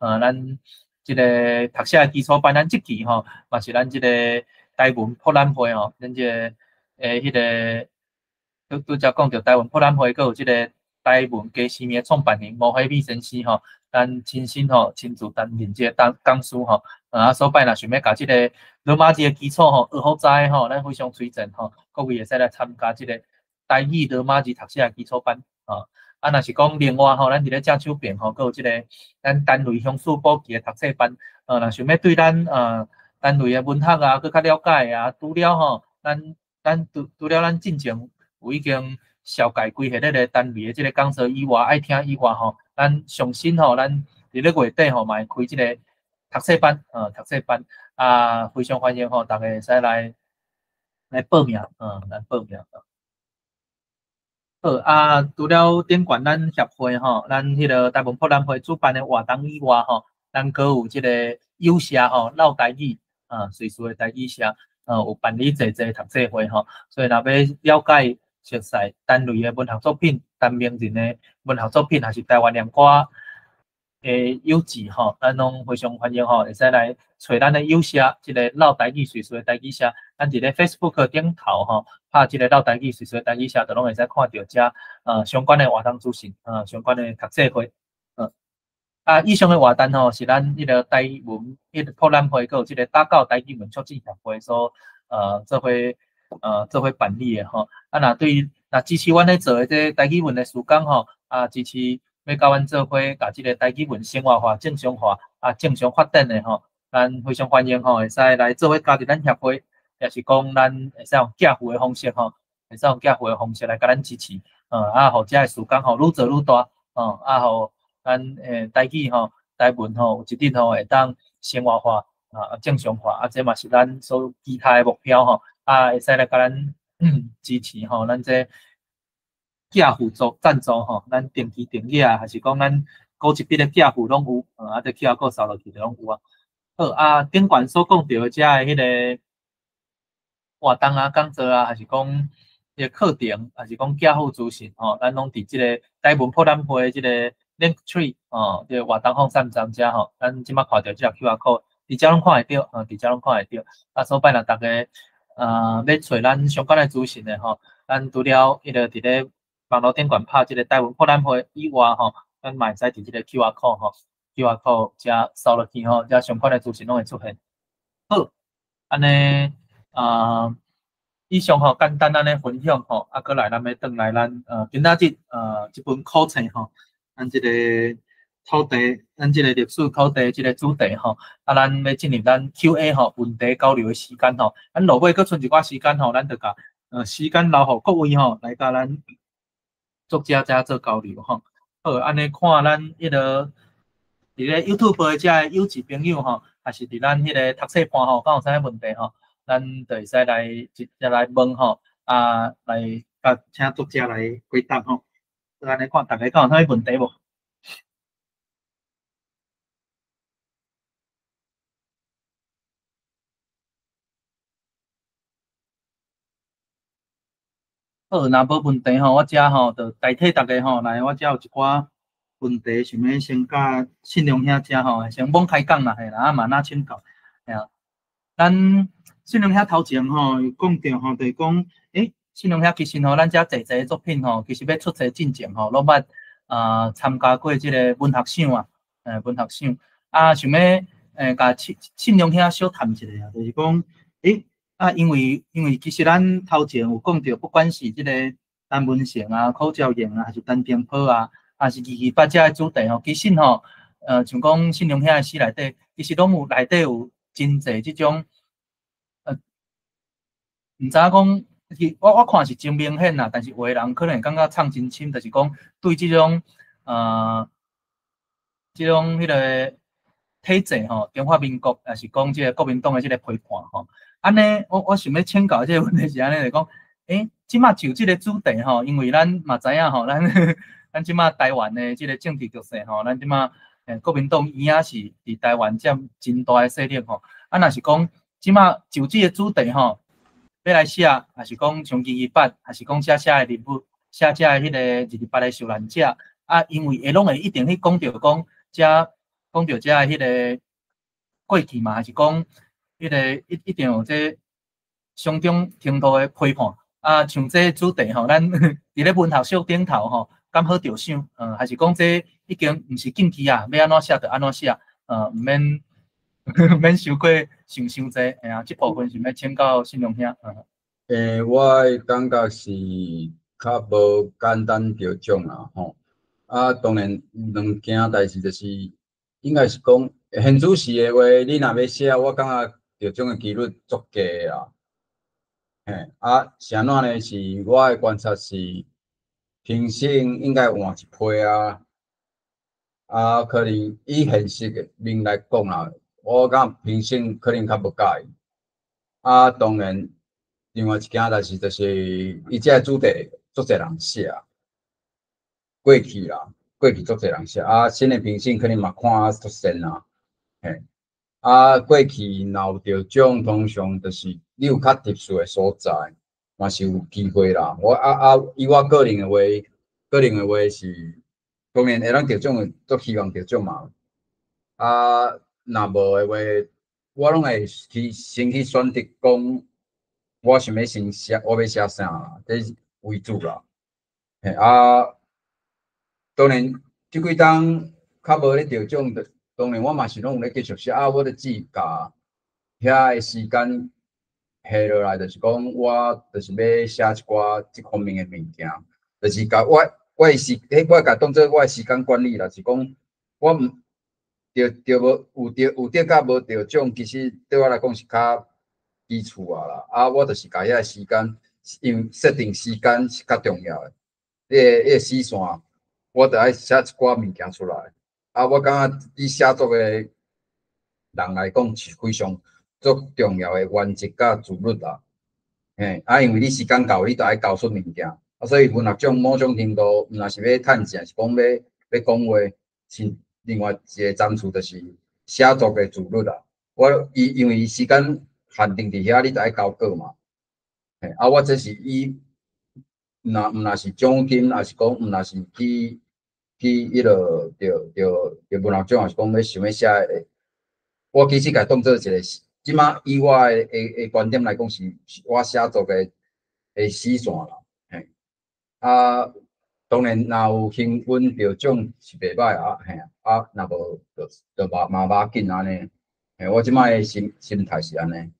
咱即个读写基础班，咱即期吼，嘛是咱即个台文博览会吼，咱即个迄个拄则讲到台文博览会，佮有即个台文家生命创办人毛海美先生吼，咱亲自担任这个讲师吼，所摆若想要甲即个罗马字的基础吼学好知吼，咱非常推荐吼，各位会使来参加即个台语罗马字读写基础班若是讲另外吼，咱伫咧正手边吼，佮有即个咱单位乡事补习的读册班，若想要对咱单位的文学佮较了解除了吼，除了咱进前有已经小改规划个单位的即个讲座以外，爱听以外吼，咱上新吼，咱伫咧月底吼，嘛会开即个读册班，非常欢迎吼，大家会使来报名，来报名。好除了顶管咱协会吼，咱迄个台文博览会主办的活动以外吼，咱阁有即个友社吼，老台语随时的台语社，有办理济读册会吼，所以若要了解熟悉单类的文学作品、单名人的文学作品，还是台湾两歌友志吼，咱拢非常欢迎吼，会使来找咱的友社，即个老台语随随台语社，咱伫咧 Facebook 顶头吼，拍即个老台语随随台语社，就拢会使看到遮相关的活动资讯，相关的读册会，以上的活动吼是咱迄个台文迄个博览会，佮有即个打造台语文促进协会所做伙办理的吼。若支持阮咧做的这台语文的时间吼，支持要甲阮做伙，甲即个台语文生活化、正常化正常发展的吼，咱非常欢迎吼，会使来做伙加入咱协会，也是讲咱会使用寄付的方式吼，来甲咱支持，互遮的时间吼愈做愈大，互咱台语吼、台文吼有一日吼会当生活化正常化，这嘛是咱所期待的目标吼，会使来甲咱支持吼，咱这寄付赞助吼，咱定期定额还是讲咱高级别的寄付拢有，这QR code扫落去就拢有好顶管所讲到的遮的迄个活动讲座还是讲迄个课程，还是讲寄付资讯吼，咱拢伫即个台文博览会即个 Linktree 即个活动网站遮吼，咱即马看到即个 QR code， 伫遮拢看会到，所摆若大家要找咱相关的资讯的吼，咱除了迄个伫咧网络顶管拍即个台文博览会以外吼，咱嘛会使伫即个 QR code 吼 ，QR code 遮扫落去吼，遮相关的资讯拢会出现。好，安尼以上吼简单安尼分享吼，过来咱要转来咱今仔日即本课程吼，咱即个土地，咱即个历史土地即个主题吼，咱要进入咱 Q&A 吼问题交流的时间吼，咱落尾阁剩一寡时间吼，咱就甲时间留互各位吼来甲咱作者做交流吼。好，安尼看咱迄个伫咧 YouTube 的遮个优质朋友吼，还是伫咱迄个读册班吼，敢有啥问题吼，咱就会使来直接来问吼，来请作者来回答吼。安尼看大家敢有啥问题无？好，若无问题吼，我遮吼就代替大家吼来，我遮有一寡问题想要先甲信良兄遮吼，先猛开讲啦，嘿啦，慢慢请教，嘿啊。咱信良兄头前吼有讲到吼，就是讲，信良兄其实吼，咱遮侪侪作品吼，其实要出册进前吼，拢捌参加过即个文学赏啊，文学赏啊，想要甲信良兄小谈一下啊，就是讲，因为其实咱头前有讲到，不管是即个单文成啊、口照言啊，还是单篇谱啊，还是二8遮个主题吼，其实吼，像讲信良兄的诗内底，其实拢有内底有真侪即种，毋知影讲，我看是真明显啦，但是有的人可能感觉唱真深，就是讲对即种迄个体制吼，中华民国也是讲即个国民党的即个批判吼。安尼，我想要请教即个问题是安尼，就讲，即马就即个主题吼，因为咱嘛知影吼，咱即马台湾的即个政治局势吼，咱即马国民党伊也是伫台湾占真大的势力吼。若是讲即马就即个主题吼，要来写，还是讲像228，还是讲写的人物，写的迄个228的受难者，因为会拢会一定去讲到讲遮迄个过去嘛，还是讲迄个一定有这相当程度的批判像这主题吼，咱伫咧文学赏顶头吼，敢好着想，还是讲这已经毋是禁忌啊，要安怎写就安怎写，毋免免想过想济，即部分是要请教信良兄。我的感觉是较无简单着奖啦吼。当然两件代志就是应该是讲现主时的话，你若要写，我感觉着奖的几率足低啦。是安怎呢？是我的观察是，评审应该换一批可能以现实的面来讲啦，我感觉评审可能较无介意。当然，另外一件代志就是，伊这主题足侪人写，过去啦，过去足侪人写，新的评审可能嘛看出身啦，过去若有着奖，通常就是你有较特殊的所在，嘛是有机会啦。以我个人的话是，当然会当得奖的，都希望得奖嘛。若无的话，我拢会先去选择讲，我想要先写，我要写啥啦，这是为主啦。当然，即几档较无咧得奖的。当然，我嘛是拢有咧继续写我的自甲遐个时间下落来，就是讲我就是要写一寡即方面的物件，就是甲我甲当做我的时间管理啦，是讲我毋无有得甲无得奖，其实对我来讲是较基础啦。我就是甲遐时间，因为设定时间是较重要的。迄个时线，我着爱写一寡物件出来。我感觉以写作的人来讲是非常足重要的原则甲自律啦。因为你时间到，你着爱交出物件。所以文学奖某种程度，毋若是要趁钱，是讲要讲话，是另外一个参数，就是写作的自律啦。因为时间限定伫遐，你着爱交稿嘛。我这是以毋若是奖金，还是讲毋若是去迄落着文学奖，还是讲想要写的，我其实甲当做一个，即马以我的观点来讲，是我写作的死线啦。当然，若有幸运着奖是袂歹若无就嘛无要紧安尼。我即摆的心态是安尼。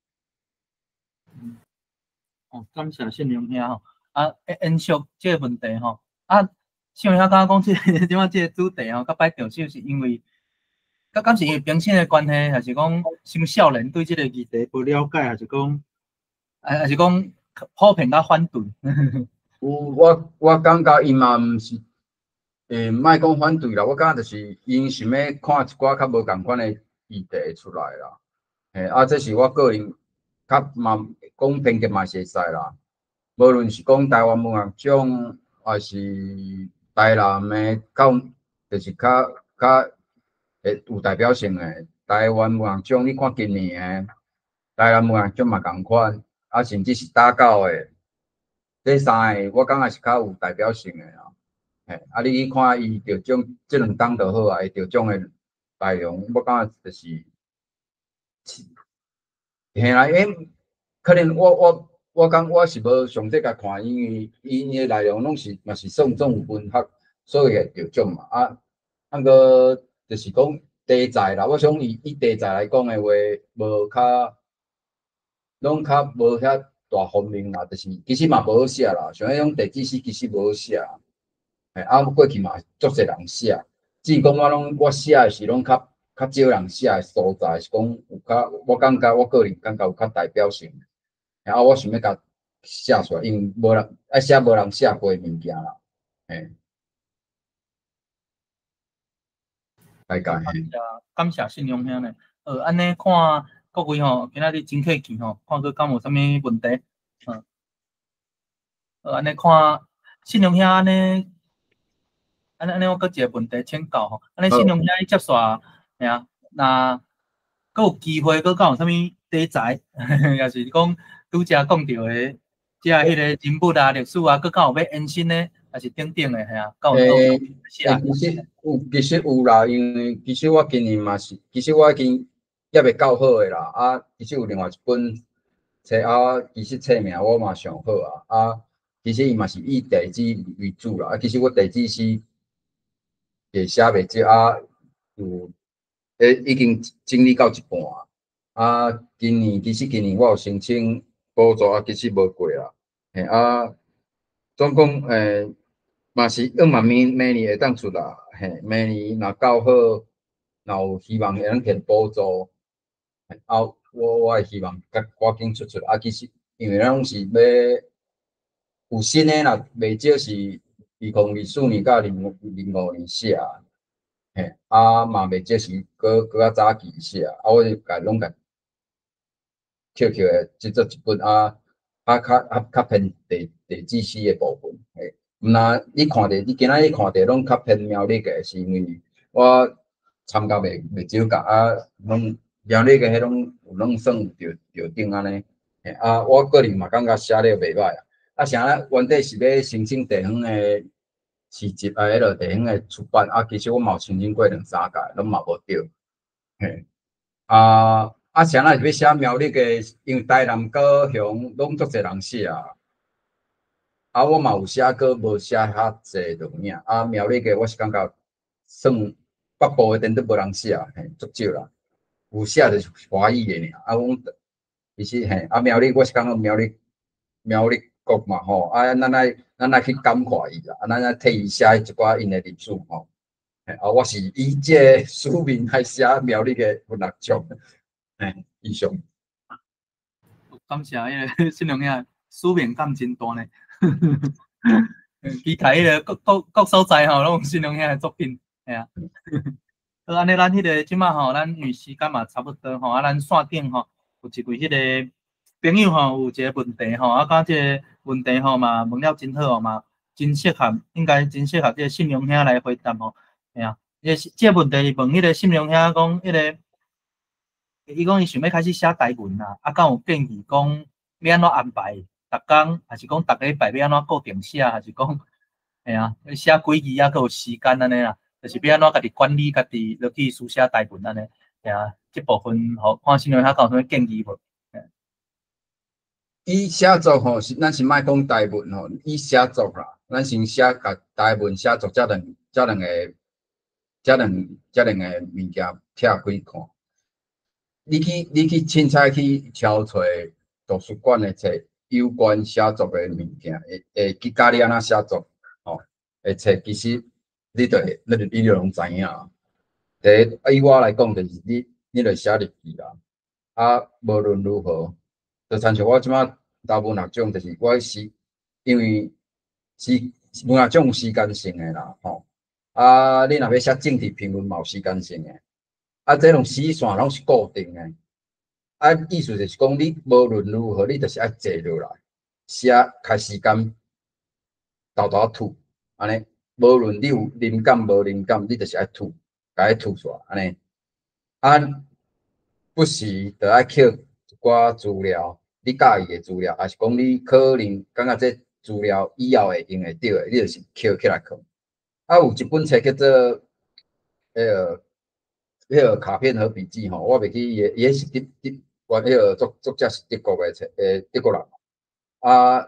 感谢信良兄吼。延续这个问题吼，信良兄刚刚讲即摆这个主题吼，甲摆着手是因为，敢是因为评审的关系，还是讲伤少年对这个议题不了解，还是讲普遍较反对？我感觉伊嘛毋是，莫讲反对啦，我感觉就是因想要看一寡较无共款的议题出来啦。这是我个人较嘛讲偏见嘛是会使啦。无论是讲台湾文学奖，还是台南的就是较有代表性的台湾文学奖，你看今年的台南文学奖嘛共款，甚至是打狗的，这三个我感觉是较有代表性的啦。你去看伊得奖，这2档就好啊，伊得奖的内容，我感觉就是，啦，因为可能我讲我是无详细甲看，因为伊的内容拢是嘛是算有文学，所以会得奖嘛。个就是讲题材啦，我想以题材来讲的话，无较拢较无遐大方面啦，就是其实嘛无好写啦，像迄种地质史其实无好写。过去嘛，足侪人写，只是讲我写的是拢较少人写的所在，是讲有较我感觉我个人感觉有较代表性。我想要甲写出来，因为无人爱写无人写过的物件啦。大概。感谢信用兄呢。安尼看各位吼，今仔日真客气吼，看佮敢有啥物问题？安尼看信用兄安尼。安尼我搁一个问题请教吼，安尼信用兄伊接煞，那搁有机会搁敢有啥物题材，也是讲拄则讲到的，即迄个人物啊、历史啊，搁敢有要延伸的，还是等等的，敢有其实有啦，因为其实我今年嘛是，其实我已经也未够好的啦。其实有另外一本册其实册名我嘛上好其实伊嘛是以地质为主啦。其实我地质是也写袂少有已经整理到一半今年我有申请补助其实无过啦。总共嘛是嘛明年会当出啦。明年若够好，若有希望会当填补助。我会希望赶紧出其实因为咱拢是要有新的啦，袂少是2024年到2005年写嘛袂少是搁较早期写我就拢甲捡的制作一本较偏地质史的部分。那你看你今仔日看的拢较偏苗栗的，是因为我参加袂少个拢苗栗的迄种有拢算着顶安尼。我个人嘛感觉写了袂歹啥原底是要申请地方的市集迄落地方的出版其实我嘛有申请过2、3届，拢嘛无着。啥是要写苗栗的，因为台南、高雄拢足侪人写我嘛有写过，无写遐济就尔。苗栗的我是感觉算北部的都无人写，足少啦。有写就是华语的尔。其实苗栗我是感觉苗栗国嘛吼，咱来去感化伊啦，咱来替伊写一寡因的历史吼。我是以这书名来写苗栗的文学奖。以上。感谢迄个信用兄书面感真大呢。其他迄个各所在吼，拢有信用兄的作品，安尼咱迄个即马吼，咱因为时间嘛差不多吼，咱线顶吼有一位迄个朋友吼，有一个问题吼，讲即个问题吼嘛问了真好嘛，真适合，应该真适合即个信用兄来回答吼。即个问题问迄个信用兄讲，迄个伊讲伊想要开始写台文啦，敢有建议讲要安怎安排？逐工还是讲逐礼拜要安怎固定写，还是讲写几字还佫有时间安尼啦？就是要安怎家己管理家己，落去书写台文安尼。即部分吼，看信用兄有啥物建议无？伊写作吼咱是莫讲台文吼，伊写作啦，咱先写甲台文写作这两个物件拆开看。你去凊彩去挑找图书馆的册，有关写作的物件，会去教你安怎写作的册，其实你就拢知影。以我来讲，就是你就写入去啦。无论如何，就参像我即马投文学奖，就是我是因为文学奖有时间性的啦，啊，你若要写政治评论，嘛有时间性诶。啊，这种时线拢是固定诶。啊，意思就是讲，你无论如何，你就是爱坐落来写，开时间豆豆吐，安尼。无论你有灵感无灵感，你就是爱吐，甲伊吐出来，安尼。啊，不时就爱捡一寡资料，你介意诶资料，还是讲你可能感觉这资料以后会用会到诶，你就是捡起来看。啊，有一本册叫做卡片和笔记吼，我袂记伊是作者是德国诶册，德国人。啊，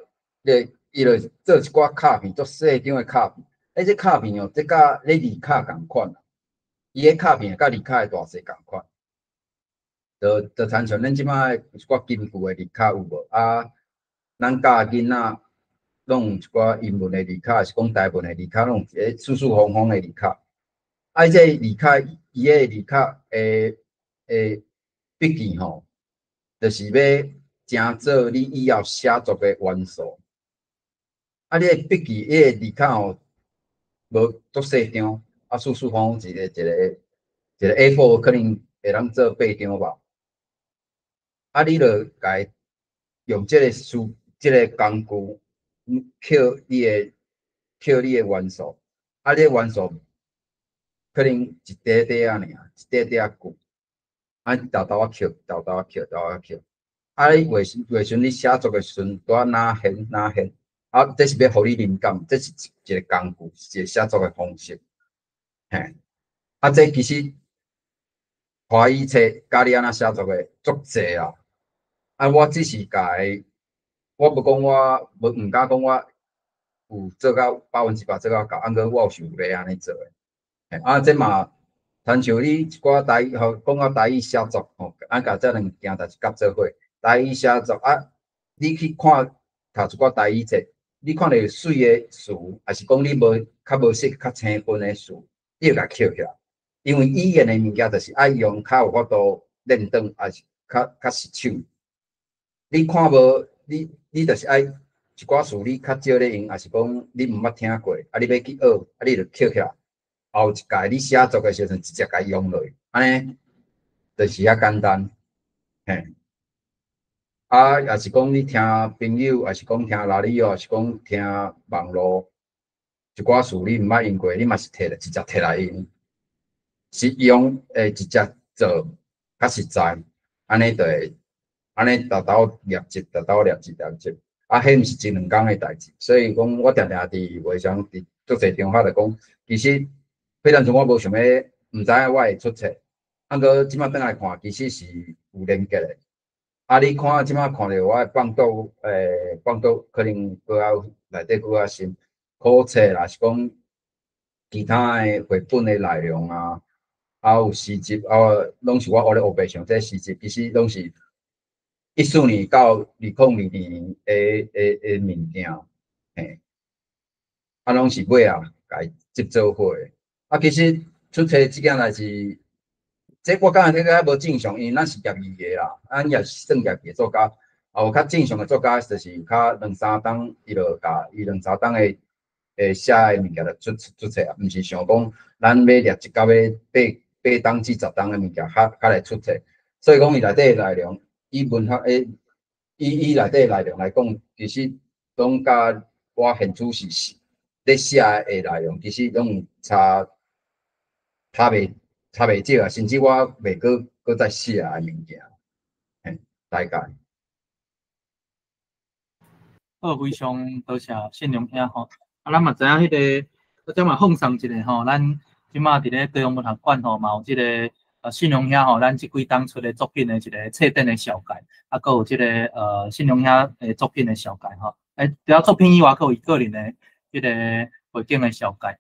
伊就做一寡卡片，做细张诶卡片。这卡片哦，这甲你字卡共款，伊个卡片甲字卡诶大小共款。就参像咱即摆一寡金句诶字卡有无？啊，咱教囡仔拢有一寡英文诶字卡，还是讲台文诶字卡，拢有一个舒舒服服诶字卡。啊，这字卡伊个字卡诶笔记吼，就是要诚做你以后写作诶元素。啊，你个笔记迄个字卡吼，无足细张，啊，舒舒服服一个 A4 可能会当做8张吧。啊，你就该用这个工具，扣你的元素，啊，你元素可能一点点啊尔，一点点久，啊，豆豆啊扣，啊，你画顺你写作的时阵，拄啊哪现，啊，这是要互你灵感，这是一个工具，是一个写作的方式，嘿，啊，这其实华语册教你安怎写作的足济啊。啊，我只是甲伊，我无讲我毋敢讲我有做到100%做到到，啊，过我是有咧安尼做诶。啊，这嘛，亲像你一寡台语吼，讲到台语写作吼，啊，甲这两件代志夹做伙。台语写作啊，你去看读一寡台语册，你看到水诶词，还是讲你较无识较青分诶词，你就甲捡起来。因为语言诶物件就是爱用较有法度练转，还是较实手。你看无，你就是爱一寡词，你较少咧用，还是讲你毋捌听过，啊，你要去学，啊，你就捡起来。后一届你写作诶时阵，直接甲伊用落去，安尼就是遐简单，嘿。啊，也是讲你听朋友，还是讲听拉里哦，还是讲听网络一寡词，你毋捌用过，你嘛是直接摕来用，是用直接做较实在，安尼就会。安尼豆豆练习，啊，迄毋是一两工诶代志，所以讲我定定伫话上伫足侪场合就讲，其实虽然说我无想要，毋知影我会出册，啊，过即摆转来看，其实是有连结诶。啊，你看即摆看着我诶放倒，可能搁较内底搁较深，考册啦，是讲其他诶绘本诶内容啊，啊有诗集啊，拢是我学咧黑白上这诗集，其实拢是。14年到2022年诶物件，嘿，啊，拢是尾啊，甲伊接做伙。啊，其实出册即件代志，这我感觉这个无正常，因为咱是业余个啦，咱也是算业余作家。啊，有较正常的作家，就是较两三档，伊就甲伊两三档诶写诶物件就出册啊，毋是像讲咱要掠一到要8档至10档诶物件，较来出册。所以讲伊内底内容。以文学诶，以内底内容来讲，其实拢甲我现主是咧写诶内容，其实拢差袂少啊，甚至我袂搁再写诶物件，嘿，大概。好，非常多谢信良兄吼。啊，咱嘛知影迄个，我再嘛奉上一个吼，咱即马伫咧高雄文学馆吼，嘛有即个信良兄吼，咱即几档出的作品的一个册顶的小解，啊，搁有即个信良兄诶作品的小解吼。除了作品以外，搁有伊个人的即个背景的小解。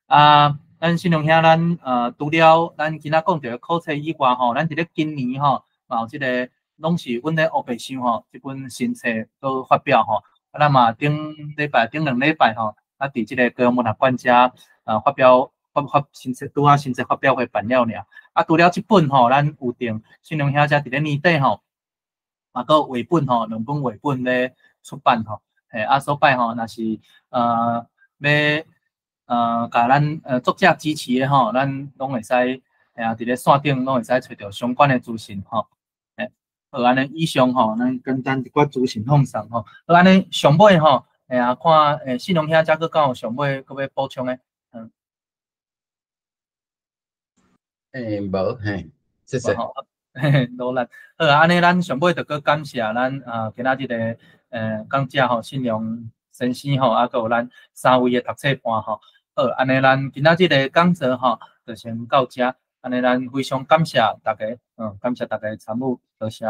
啊，咱信良兄咱除了咱今仔讲着考册以外吼，咱伫咧今年吼，嘛有即个。拢是阮咧黑白箱吼，即本新册都发表吼，啊，咱嘛顶两礼拜吼，啊，伫即个高雄文学馆遮发表新册，拄啊新册发表会办了尔。啊，除了即本吼，咱有定信良兄遮伫咧年底吼，啊，搁绘本吼，2本绘本咧出版吼，啊，所摆吼，若是要甲咱作者支持的吼，咱拢会使伫咧线顶拢会使找到相关的资讯吼。好，安尼以上吼，咱简单一寡资讯放送吼。好，安尼上尾吼，看信用遐遮佫敢有上尾佫要补充的，无嘿，谢谢。努力。好，安尼咱上尾就佫感谢咱今仔日的讲者吼，信用先生吼，啊，佫有咱3位的读册班吼。好，安尼咱今仔日的讲座吼，就先到遮。安尼咱非常感谢大家，感谢大家的参与，多谢。